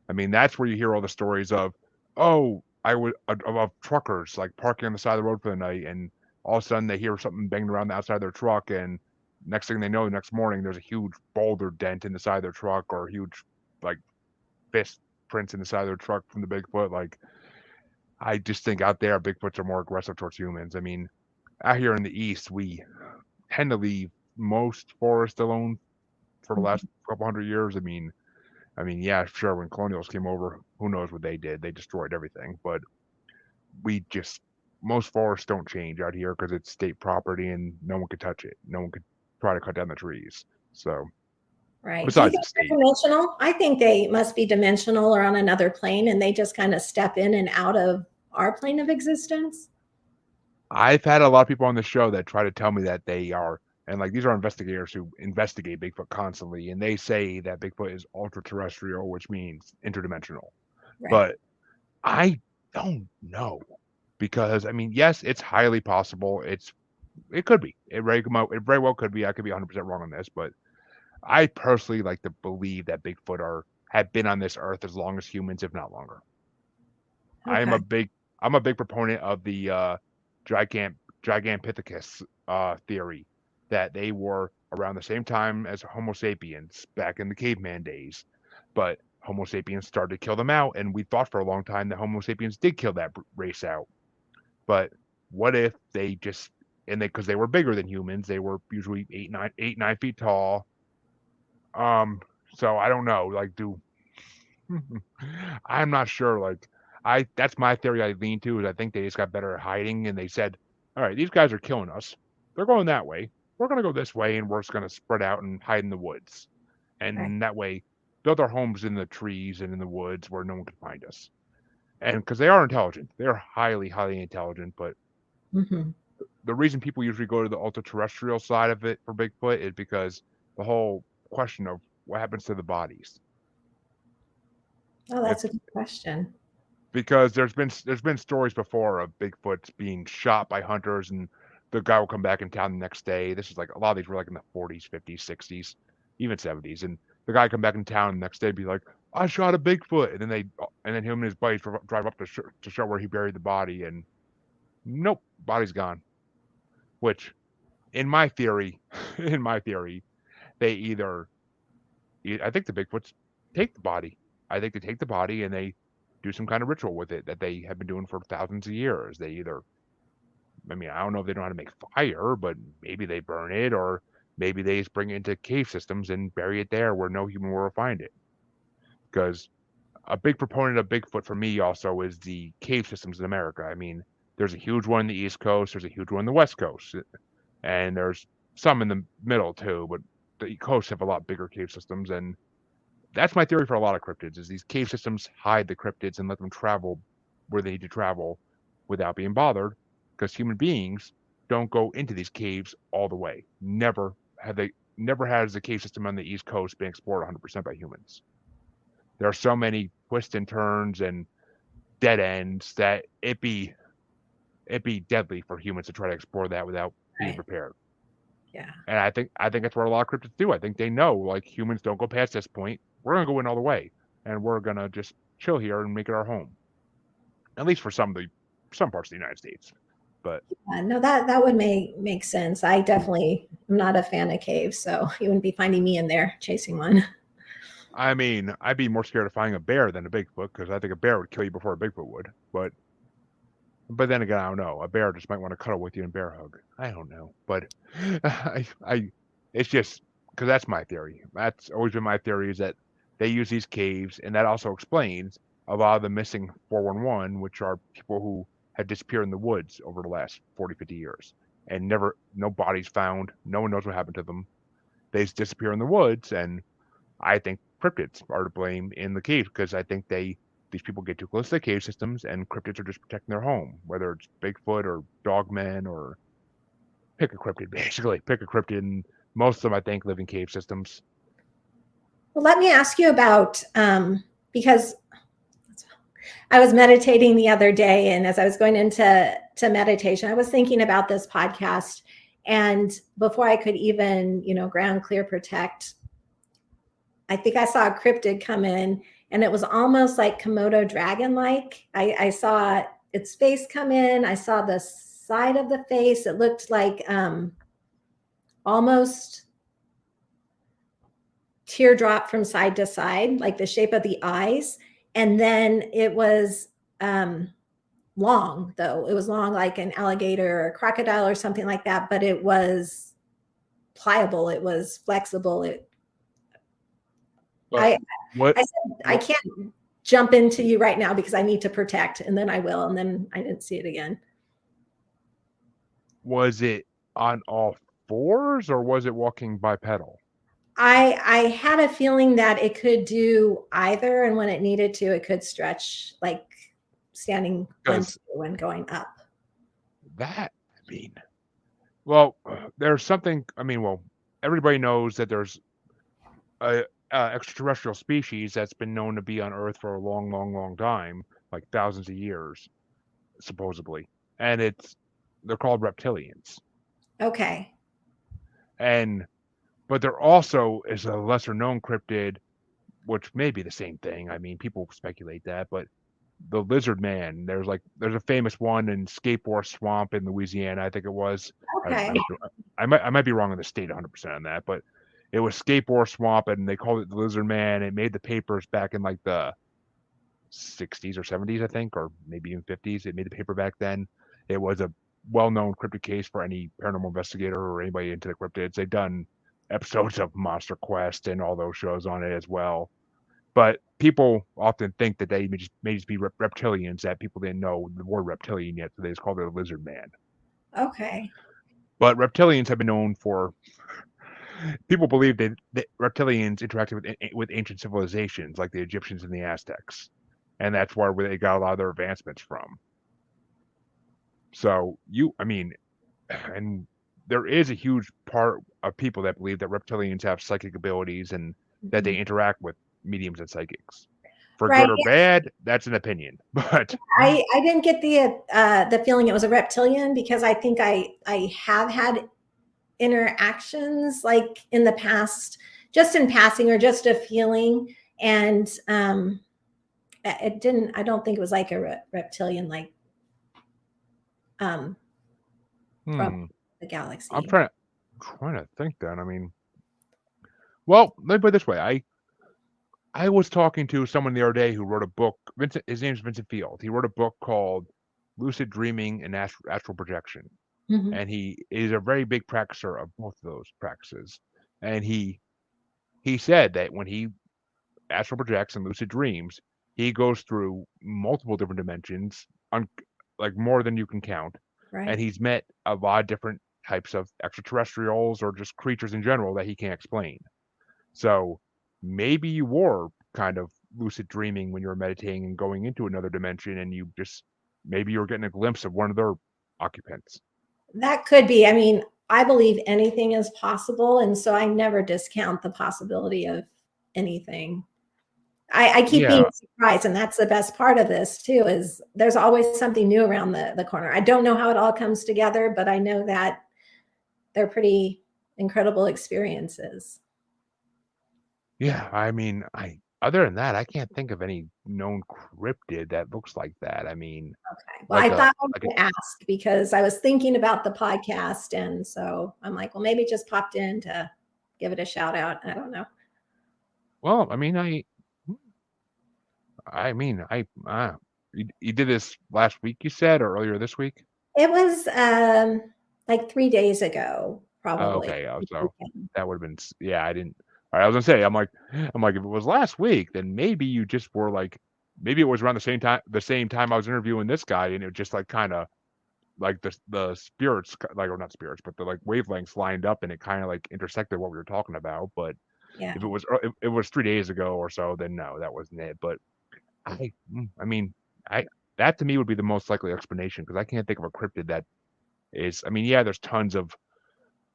I mean, that's where you hear all the stories of, oh, of truckers like parking on the side of the road for the night, and all of a sudden they hear something banging around the outside of their truck, and next thing they know, the next morning there's a huge boulder dent in the side of their truck or a huge like fist prints in the side of their truck from the Bigfoot. Like I just think out there, Bigfoots are more aggressive towards humans. I mean, out here in the East, we tend to leave most forests alone for the last Mhm. couple hundred years. Yeah, sure. When colonials came over, who knows what they did? They destroyed everything. But we just most forests don't change out here because it's state property and no one could touch it. No one could try to cut down the trees. So Right. Do you besides think the they're state, dimensional? I think they must be dimensional or on another plane, and they just kind of step in and out of our plane of existence. I've had a lot of people on the show that try to tell me that they are, and like these are investigators who investigate Bigfoot constantly, and they say that Bigfoot is ultra terrestrial, which means interdimensional. Right. But I don't know because I mean, yes, it's highly possible. It could be. It very well could be. I could be 100% wrong on this, but I personally like to believe that Bigfoot are have been on this earth as long as humans, if not longer. I'm Okay. a big I'm a big proponent of the Gigantopithecus theory that they were around the same time as Homo sapiens back in the caveman days, but Homo sapiens started to kill them out, and we thought for a long time that Homo sapiens did kill that race out. But what if they just and they because they were bigger than humans, they were usually 8 9 feet tall. Um, so I don't know. Like, do I'm not sure. Like, I that's my theory. I lean to is I think they just got better at hiding, and they said, "All right, these guys are killing us. They're going that way. We're gonna go this way, and we're just gonna spread out and hide in the woods, Right. and that way build our homes in the trees and in the woods where no one can find us." And because they are intelligent, they are highly, highly intelligent. But Hmm. the reason people usually go to the ultra terrestrial side of it for Bigfoot is because the whole question of what happens to the bodies. Oh, If that's a good question. because there's been stories before of Bigfoots being shot by hunters and the guy will come back in town the next day. This is like a lot of these were like in the 40s, 50s, 60s, even 70s, and the guy come back in town the next day and be like, "I shot a Bigfoot," and then him and his buddies drive up to show where he buried the body, and nope, body's gone. Which, in my theory, in my theory, they either I think the Bigfoots take the body. I think they take the body and they do some kind of ritual with it that they have been doing for thousands of years. They either, I mean, I don't know if they know how to make fire, but maybe they burn it, or maybe they just bring it into cave systems and bury it there where no human will find it. Because a big proponent of Bigfoot for me also is the cave systems in America. I mean, there's a huge one in the East Coast, there's a huge one in the West Coast, and there's some in the middle too, but the coasts have a lot bigger cave systems, and that's my theory for a lot of cryptids is these cave systems hide the cryptids and let them travel where they need to travel without being bothered because human beings don't go into these caves all the way. Never has the cave system on the East Coast been explored 100% by humans. There are so many twists and turns and dead ends that it'd be deadly for humans to try to explore that without being Right. prepared. Yeah. And I think that's what a lot of cryptids do. I think they know like humans don't go past this point. We're gonna go in all the way, and we're gonna just chill here and make it our home. At least for some parts of the United States. But No, that would make sense. I definitely am not a fan of caves, so you wouldn't be finding me in there chasing one. I mean, I'd be more scared of finding a bear than a Bigfoot because I think a bear would kill you before a Bigfoot would. But then again, I don't know. A bear just might want to cuddle with you and bear hug. I don't know. But I it's just because that's my theory. That's always been my theory is that they use these caves, and that also explains a lot of the missing 411, which are people who had disappeared in the woods over the last 40, 50 years. And no bodies found. No one knows what happened to them. They just disappear in the woods, and I think cryptids are to blame in the cave because I think these people get too close to the cave systems and cryptids are just protecting their home, whether it's Bigfoot or dogmen or pick a cryptid, basically. Pick a cryptid, and most of them I think live in cave systems. Well, let me ask you about because I was meditating the other day, and as I was going into meditation, I was thinking about this podcast. And before I could even, ground clear protect, I think I saw a cryptid come in, and it was almost like Komodo dragon like. I saw its face come in. I saw the side of the face. It looked like almost teardrop from side to side, like the shape of the eyes. And then it was long, though. It was long like an alligator or a crocodile or something like that, but it was pliable. It was flexible. But I what I said I what can't jump into you right now because I need to protect, and then I will, and then I didn't see it again. was it on all fours or was it walking bipedal? I had a feeling that it could do either, and when it needed to, it could stretch like standing on Because two and going up. that, I mean, well, there's something. I mean, well, everybody knows that there's a extraterrestrial species that's been known to be on Earth for a long, long, long time, like thousands of years, supposedly, and they're called reptilians. Okay. And but there also is a lesser known cryptid, which may be the same thing. I mean, people speculate that, but the lizard man. There's a famous one in Skateboard Swamp in Louisiana, I think it was. Okay. I might be wrong on the state 100% on that, but it was Skateboard Swamp, and they called it the Lizard Man. It made the papers back in like the 60s or 70s, I think, or maybe even 50s. It made the paper back then. It was a well-known cryptid case for any paranormal investigator or anybody into the cryptids. They've done episodes of Monster Quest and all those shows on it as well. But people often think that they may just be reptilians, that people didn't know the word reptilian yet, so they just called it a lizard man. Okay. But reptilians have been known for. People believe that reptilians interacted with ancient civilizations like the Egyptians and the Aztecs, and that's where they got a lot of their advancements from. So I mean, and there is a huge part of people that believe that reptilians have psychic abilities and that they Mhm. interact with mediums and psychics. For Right. good or bad, that's an opinion. But I didn't get the feeling it was a reptilian because I think I have had interactions like in the past, just in passing or just a feeling, and it didn't. I don't think it was like a reptilian like um, from hmm, the I'm galaxy. trying to think. Then I mean, well, let me put it this way: I was talking to someone the other day who wrote a book. Vincent, his name's Vincent Field. He wrote a book called Lucid Dreaming and Astral Projection, Mhm. and he is a very big practicer of both of those practices. And he said that when he astral projects and lucid dreams, he goes through multiple different dimensions, like more than you can count, and Right. he's met a lot of different types of extraterrestrials or just creatures in general that he can't explain. So maybe you were kind of lucid dreaming when you were meditating and going into another dimension, and maybe you were getting a glimpse of one of their occupants. That could be. I mean, I believe anything is possible, and so I never discount the possibility of anything. I keep being Yeah, surprised, and that's the best part of this too, is there's always something new around the corner. I don't know how it all comes together, but I know that they're pretty incredible experiences. yeah. I mean, I other than that, I can't think of any known cryptid that looks like that. I mean, Okay. Well, I like a thought I like a would ask because I was thinking about the podcast, and so I'm like, well, maybe just popped in to give it a shout out. I don't know. well, I mean, you did this last week, you said, or earlier this week? It was like 3 days ago, Oh, probably. okay. So that would have been, yeah, I didn't, all right, I was gonna say, I'm like, if it was last week, then maybe you just were like, maybe it was around the same time I was interviewing this guy, and it just like kind of like the spirits, like, or not spirits, but the like wavelengths lined up, and it kind of like intersected what we were talking about. But Yeah. if it was 3 days ago or so, then no, that wasn't it. But I mean, I that to me would be the most likely explanation because I can't think of a cryptid that is. I mean, yeah, there's tons of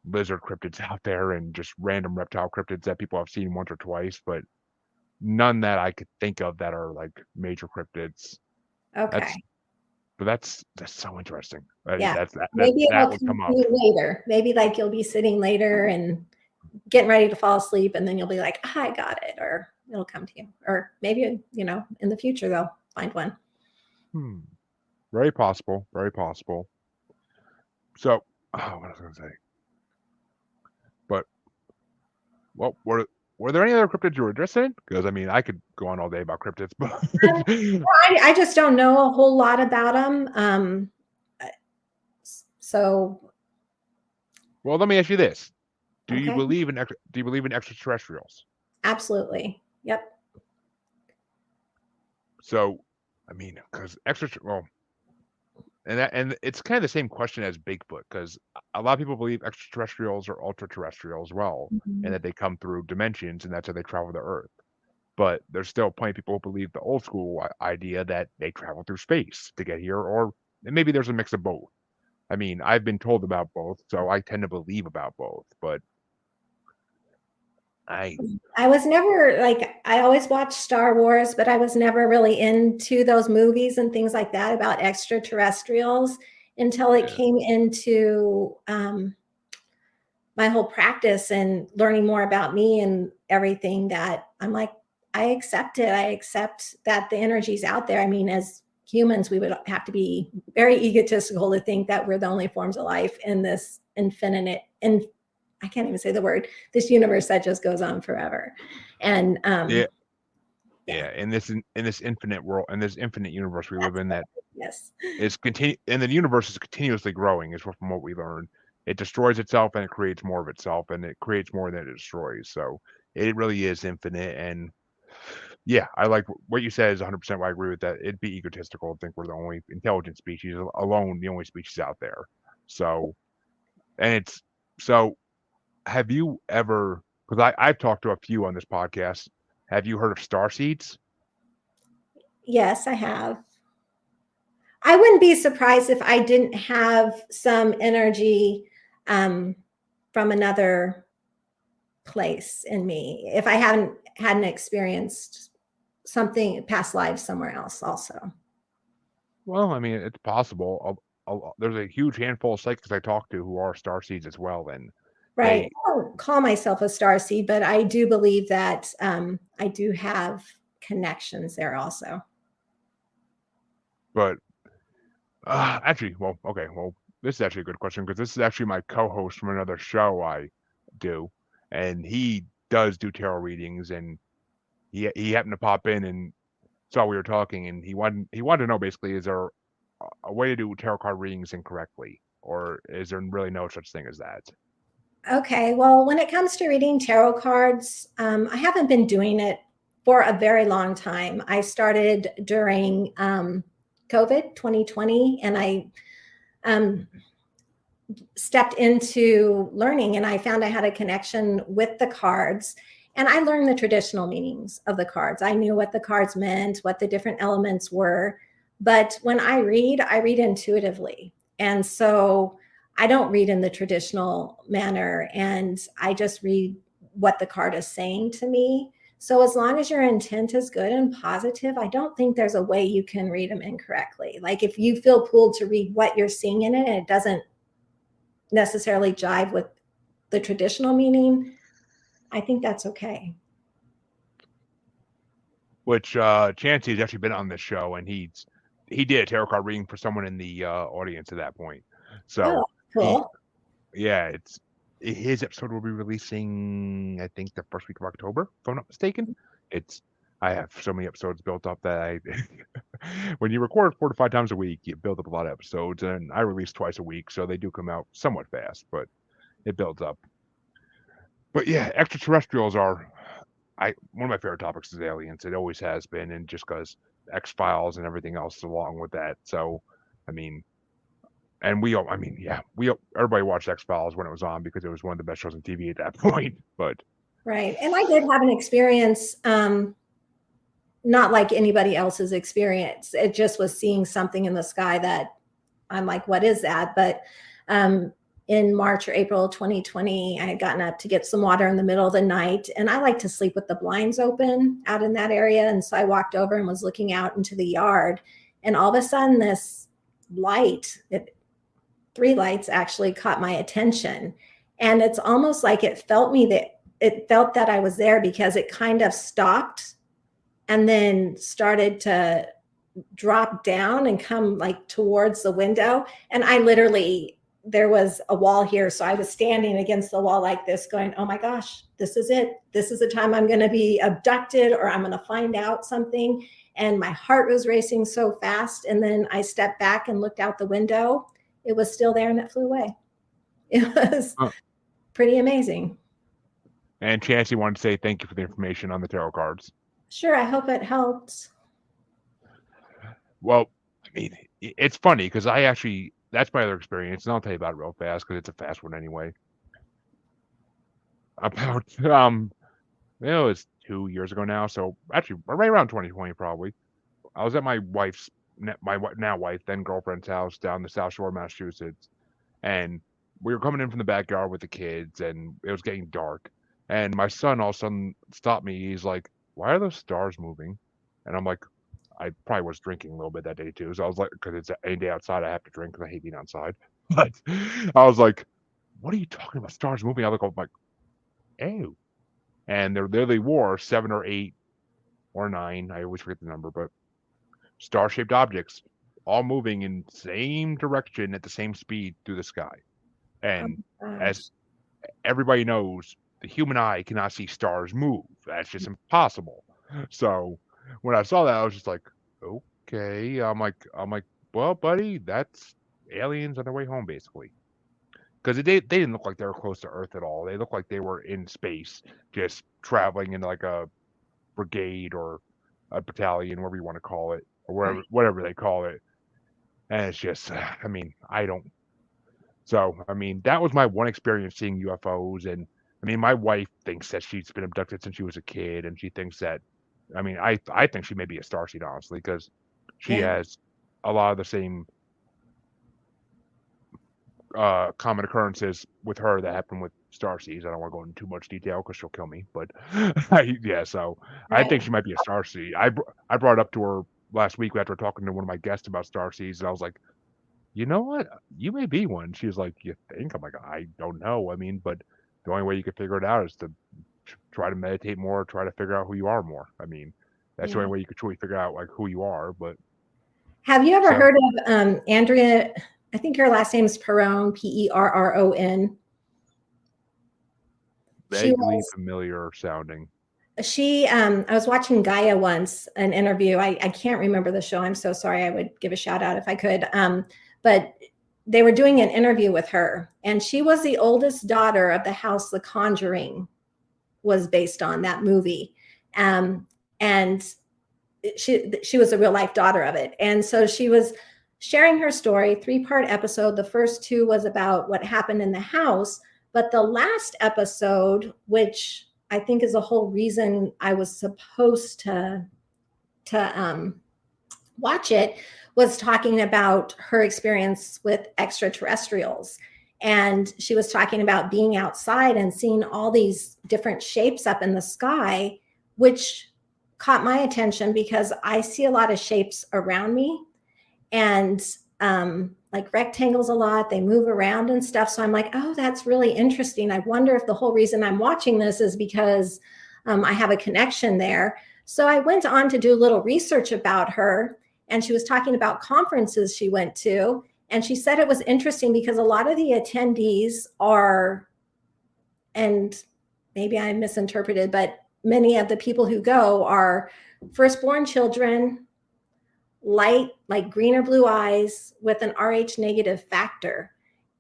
lizard cryptids out there and just random reptile cryptids that people have seen once or twice, but none that I could think of that are like major cryptids. That's Okay. that's so interesting. Yeah. That Maybe that it'll would come come to up. you later. Maybe like you'll be sitting later and getting ready to fall asleep, and then you'll be like, "Ah, I got it," or it'll come to you. Or maybe, in the future they'll find one. Hmm. Very possible. Very possible. So, what was I gonna say? But what were there any other cryptids you were interested in? Because I mean, I could go on all day about cryptids, but I just don't know a whole lot about them. So well, let me ask you this: Do you okay, believe in extraterrestrials? absolutely. Yep. So, I mean, because well, and it's kind of the same question as Bigfoot, because a lot of people believe extraterrestrials are ultra-terrestrial as well, and Mhm. that they come through dimensions, and that's how they travel the Earth. But there's still plenty of people who believe the old school idea that they travel through space to get here, or maybe there's a mix of both. I mean, I've been told about both, so I tend to believe about both. But I, I was never like, I always watched Star Wars, but I was never really into those movies and things like that about extraterrestrials until it yeah, came into my whole practice and learning more about me and everything, that I'm like, I accept it. I accept that the energy's out there. I mean, as humans, we would have to be very egotistical to think that we're the only forms of life in this infinite, and I can't even say the word, this universe that just goes on forever. And yeah, yeah, yeah. In this infinite world, in this infinite universe we live that's in, that yes. is and the universe is continuously growing, is from what we learn. It destroys itself and it creates more of itself, and it creates more than it destroys. So it really is infinite. And yeah, I like what you said is 100% why I agree with that. It'd be egotistical to think we're the only intelligent species, alone the only species out there. So, and it's so. Have you ever? Because I've talked to a few on this podcast. Have you heard of star seeds? Yes, I have. I wouldn't be surprised if I didn't have some energy um, from another place in me, if I hadn't experienced something past lives somewhere else also. Well, I mean, it's possible. There's a huge handful of psychics I talk to who are star seeds as well, and Right. they, I don't call myself a star seed, but I do believe that I do have connections there also. but actually, well, okay, well, this is actually a good question because this is actually my co-host from another show I do, and he does do tarot readings, and he happened to pop in and saw we were talking, and he wanted to know basically, is there a way to do tarot card readings incorrectly, or is there really no such thing as that? Okay. Well, when it comes to reading tarot cards, I haven't been doing it for a very long time. I started during COVID 2020, and I um, stepped into learning, and I found I had a connection with the cards, and I learned the traditional meanings of the cards. I knew what the cards meant, what the different elements were. But when I read intuitively. And so I don't read in the traditional manner, and I just read what the card is saying to me. So as long as your intent is good and positive, I don't think there's a way you can read them incorrectly. Like if you feel pulled to read what you're seeing in it and it doesn't necessarily jive with the traditional meaning, I think that's okay. Which Chancey's actually been on this show, and he did a tarot card reading for someone in the audience at that point. Oh, So he, cool. yeah, it's his episode will be releasing, I think, the first week of October, if I'm not mistaken. It's I have so many episodes built up that I when you record 4 to 5 times a week, you build up a lot of episodes, and I release twice a week, so they do come out somewhat fast, but it builds up. But yeah, extraterrestrials are one of my favorite topics is aliens. It always has been, and just because X-Files and everything else along with that. So, I mean, and we all, I mean, yeah, everybody watched X-Files when it was on because it was one of the best shows on TV at that point. But Right. And I did have an experience, not like anybody else's experience. It just was seeing something in the sky that I'm like, what is that? But in March or April 2020, I had gotten up to get some water in the middle of the night. And I like to sleep with the blinds open out in that area. And so I walked over and was looking out into the yard. And all of a sudden, this light, three lights actually caught my attention. And it's almost like it felt that I was there, because it kind of stopped and then started to drop down and come like towards the window. And I literally there was a wall here. So I was standing against the wall like this going, oh my gosh, this is it. This is the time I'm going to be abducted or I'm going to find out something. And my heart was racing so fast. And then I stepped back and looked out the window. It was still there and it flew away. It was pretty amazing. And Chancey wanted to say thank you for the information on the tarot cards. Sure, I hope it helps. Well, I mean, it's funny because that's my other experience, and I'll tell you about it real fast because it's a fast one anyway. About, it was 2 years ago now, so actually right around 2020 probably. I was at my now wife, then girlfriend's house down the South Shore of Massachusetts, and we were coming in from the backyard with the kids, and it was getting dark. And my son all of a sudden stopped me. He's like, "Why are those stars moving?" And I'm like, I probably was drinking a little bit that day too. So I was like, because it's any day outside, I have to drink because I hate being outside. But I was like, "What are you talking about? Stars moving?" I look up, I'm like, "Ew!" And they were 7 or 8 or 9. I always forget the number, but star-shaped objects all moving in the same direction at the same speed through the sky. And as everybody knows, the human eye cannot see stars move. That's just impossible. So when I saw that, I was just like, okay. I'm like, well, buddy, that's aliens on their way home, basically. Because they didn't look like they were close to Earth at all. They looked like they were in space, just traveling in like a brigade or a battalion, whatever you want to call it, or whatever they call it. And it's just, I mean, I don't. So, I mean, that was my one experience seeing UFOs. And I mean, my wife thinks that she's been abducted since she was a kid. And she thinks that, I mean, I think she may be a starseed, honestly, because she has a lot of the same common occurrences with her that happen with starseeds. I don't want to go into too much detail because she'll kill me. But so I think she might be a starseed. I brought it up to her last week after talking to one of my guests about starseeds. And I was like, you know what? You may be one. She was like, you think? I'm like, I don't know. I mean, but the only way you could figure it out is to try to meditate more, try to figure out who you are more. I mean, that's the only way you could truly figure out like who you are. But have you ever heard of Andrea? I think her last name is Perron, Perron. Vaguely familiar sounding. I was watching Gaia once, an interview. I can't remember the show. I'm so sorry. I would give a shout out if I could. But they were doing an interview with her, and she was the oldest daughter of the house The Conjuring was based on, that movie. And she was a real life daughter of it. And so she was sharing her story, 3-part episode. The first 2 was about what happened in the house, but the last episode, which I think is the whole reason I was supposed to watch it, was talking about her experience with extraterrestrials. And she was talking about being outside and seeing all these different shapes up in the sky, which caught my attention because I see a lot of shapes around me, and like rectangles a lot. They move around and stuff. So I'm like, oh, that's really interesting. I wonder if the whole reason I'm watching this is because I have a connection there. So I went on to do a little research about her, and she was talking about conferences she went to. And she said it was interesting because a lot of the attendees are, and maybe I misinterpreted, but many of the people who go are firstborn children, light, like green or blue eyes, with an Rh negative factor.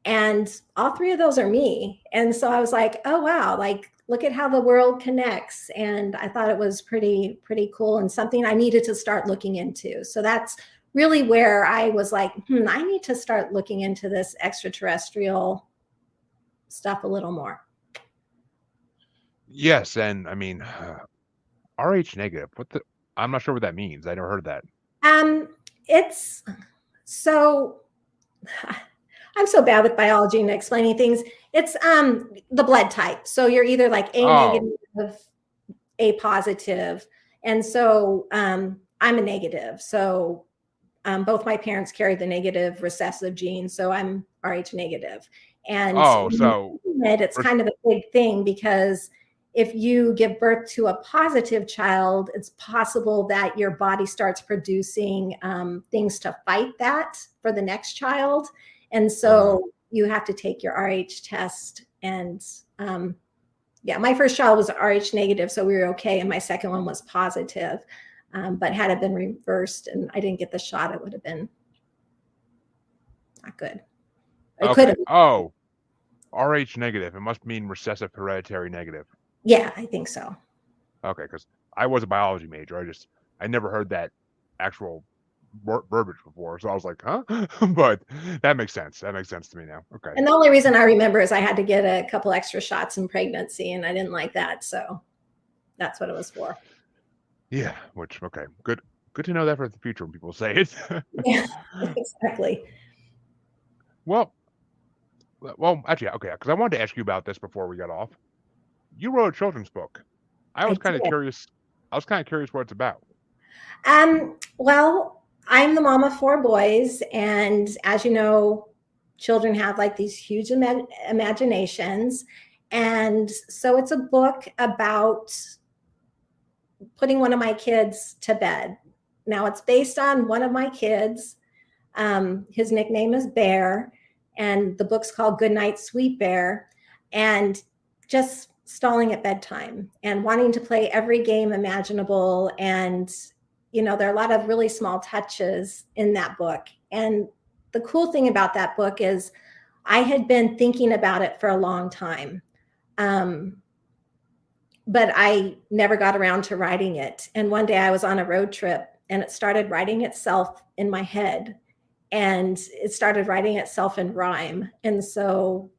And all 3 of those are me. And so I was like, oh, wow, like, look at how the world connects. And I thought it was pretty cool and something I needed to start looking into. So that's really where I was like, I need to start looking into this extraterrestrial stuff a little more. Yes. And I mean, Rh negative, I'm not sure what that means. I never heard that. It's so, I'm so bad with biology and explaining things. It's the blood type. So you're either like A negative, A positive. And so I'm a negative. So both my parents carry the negative recessive gene. So I'm Rh negative. And it's kind of a big thing because if you give birth to a positive child, it's possible that your body starts producing things to fight that for the next child. And so you have to take your RH test. And yeah, my first child was RH negative, so we were okay. And my second one was positive. But had it been reversed and I didn't get the shot, it would have been not good. It could Okay. have. Oh, RH negative. It must mean recessive hereditary negative. Yeah, I think so. Okay, because I was a biology major. I never heard that actual verbiage before, so I was like, huh? But that makes sense. That makes sense to me now. Okay. And the only reason I remember is I had to get a couple extra shots in pregnancy, and I didn't like that, so that's what it was for. Yeah. Which okay, good to know that for the future when people say it. Yeah, exactly. Well, actually, okay, because I wanted to ask you about this before we got off. You wrote a children's book. I was kind of curious. I was kind of curious what it's about. Well, I'm the mom of 4 boys, and as you know, children have like these huge imaginations. And so it's a book about putting one of my kids to bed. Now it's based on one of my kids. His nickname is Bear, and the book's called Good Night, Sweet Bear. And just stalling at bedtime and wanting to play every game imaginable. And, you know, there are a lot of really small touches in that book. And the cool thing about that book is I had been thinking about it for a long time. But I never got around to writing it. And one day I was on a road trip and it started writing itself in my head, and it started writing itself in rhyme. And so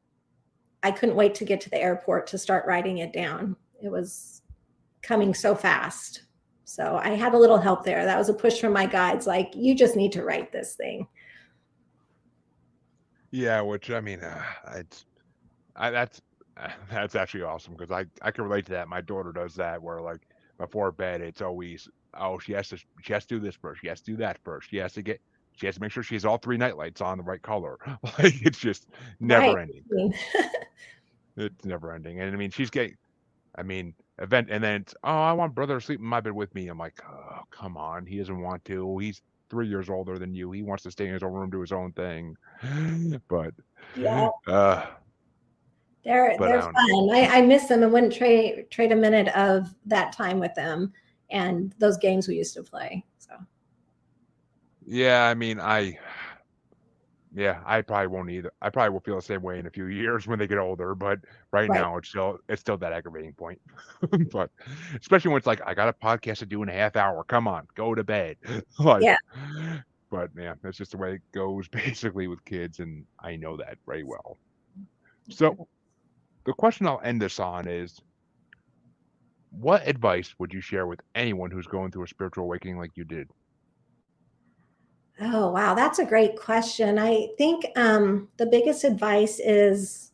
I couldn't wait to get to the airport to start writing it down. It was coming so fast. So I had a little help there. That was a push from my guides, like, you just need to write this thing. Yeah, which I mean, that's actually awesome because I can relate to that. My daughter does that where like before bed it's always, oh, she has to do this first, she has to do that first, she has to make sure she has all 3 nightlights on the right color. Like it's just never ending. It's never ending. And I mean event, and then it's, oh, I want brother to sleep in my bed with me. I'm like, oh, come on, he doesn't want to. He's 3 years older than you. He wants to stay in his own room, do his own thing. But yeah. But They're fun. I miss them and wouldn't trade a minute of that time with them and those games we used to play. So yeah, I mean, I probably won't either. I probably will feel the same way in a few years when they get older, but right now it's still that aggravating point. But especially when it's like, I got a podcast to do in a half hour. Come on, go to bed. Like, yeah. But man, that's just the way it goes basically with kids, and I know that very well. So the question I'll end this on is, what advice would you share with anyone who's going through a spiritual awakening like you did? Oh, wow. That's a great question. I think the biggest advice is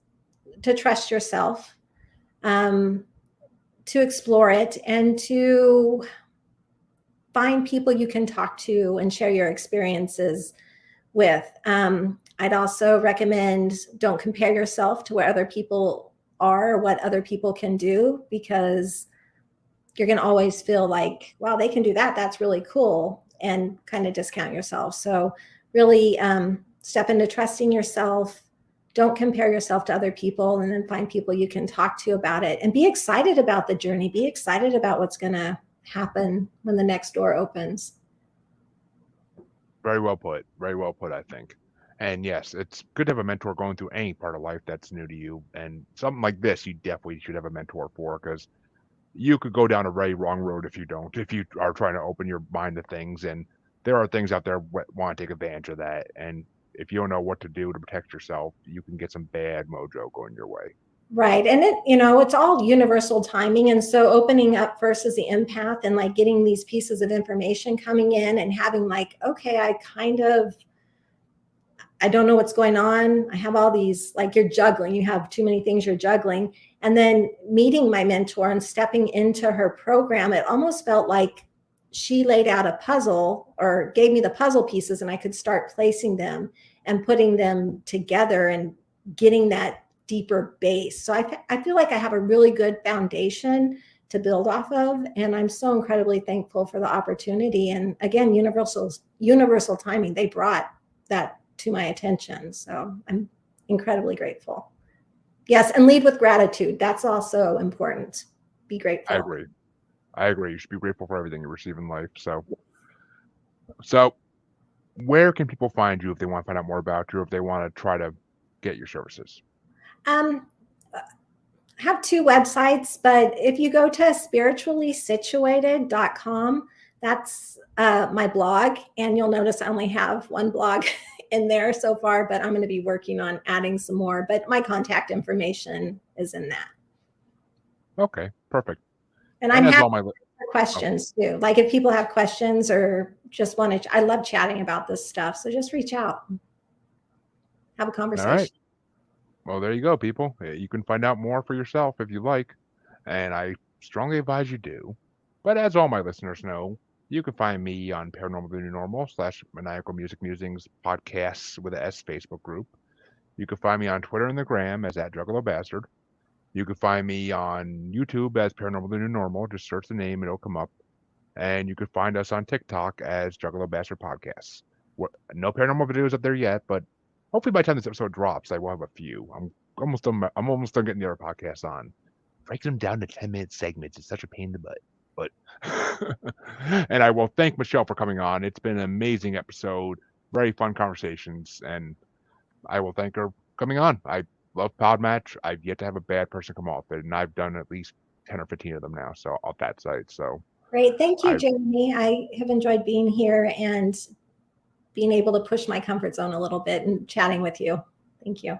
to trust yourself, to explore it, and to find people you can talk to and share your experiences with. I'd also recommend don't compare yourself to where other people are or what other people can do, because you're going to always feel like, wow, they can do that. That's really cool, and kind of discount yourself. So really step into trusting yourself. Don't compare yourself to other people, and then find people you can talk to about it, and be excited about the journey. Be excited about what's going to happen when the next door opens. Very well put. Very well put, I think. And yes, it's good to have a mentor going through any part of life that's new to you. And something like this, you definitely should have a mentor for, because you could go down a very wrong road if you don't, if you are trying to open your mind to things. And there are things out there that want to take advantage of that. And if you don't know what to do to protect yourself, you can get some bad mojo going your way. Right. And it's all universal timing. And so opening up first as the empath and like getting these pieces of information coming in and having like, okay, I don't know what's going on. I have all these, like, you're juggling, you have too many things you're juggling. And then meeting my mentor and stepping into her program, it almost felt like she laid out a puzzle or gave me the puzzle pieces, and I could start placing them and putting them together and getting that deeper base. So I feel like I have a really good foundation to build off of. And I'm so incredibly thankful for the opportunity. And again, universal timing, they brought that to my attention. So I'm incredibly grateful. Yes, and lead with gratitude. That's also important. Be I grateful. agree. I agree. You should be grateful for everything you receive in life. So where can people find you if they want to find out more about you, or if they want to try to get your services? Um, I have two websites, but if you go to spirituallysituated.com, that's my blog. And you'll notice I only have one blog in there so far, but I'm going to be working on adding some more. But my contact information is in that. Okay, perfect. And And I'm as happy all my for oh, questions too. Like if people have questions or just want to, I love chatting about this stuff. So just reach out, have a all right. conversation. Well, there you go, people. You can find out more for yourself if you like, and I strongly advise you do. But as all my listeners know, you can find me on Paranormal the New Normal / Maniacal Music Musings podcasts with a S Facebook group. You can find me on Twitter and the Gram as @Juggalo Bastard. You can find me on YouTube as Paranormal the New Normal. Just search the name, it'll come up. And you can find us on TikTok as Juggalo Bastard Podcasts. No paranormal videos up there yet, but hopefully by the time this episode drops, I will have a few. I'm almost done. I'm almost done getting the other podcasts on. Breaking them down to 10-minute segments is such a pain in the butt. But and I will thank Michelle for coming on. It's been an amazing episode, very fun conversations, and I will thank her for coming on. I love Podmatch. I've yet to have a bad person come off it, and I've done at least 10 or 15 of them now. So off that site. So Great. Thank you, I Jamie. I have enjoyed being here and being able to push my comfort zone a little bit and chatting with you. Thank you.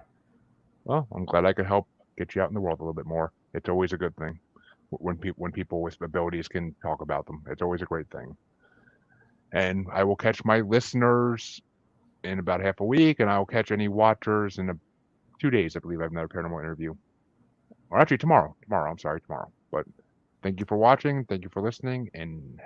well, I'm glad I could help get you out in the world a little bit more. It's always a good thing when people with abilities can talk about them. It's always a great thing. And I will catch my listeners in about half a week, and I will catch any watchers in 2 days. I believe I have another paranormal interview, or actually tomorrow. Tomorrow, I'm sorry, tomorrow. But thank you for watching. Thank you for listening, and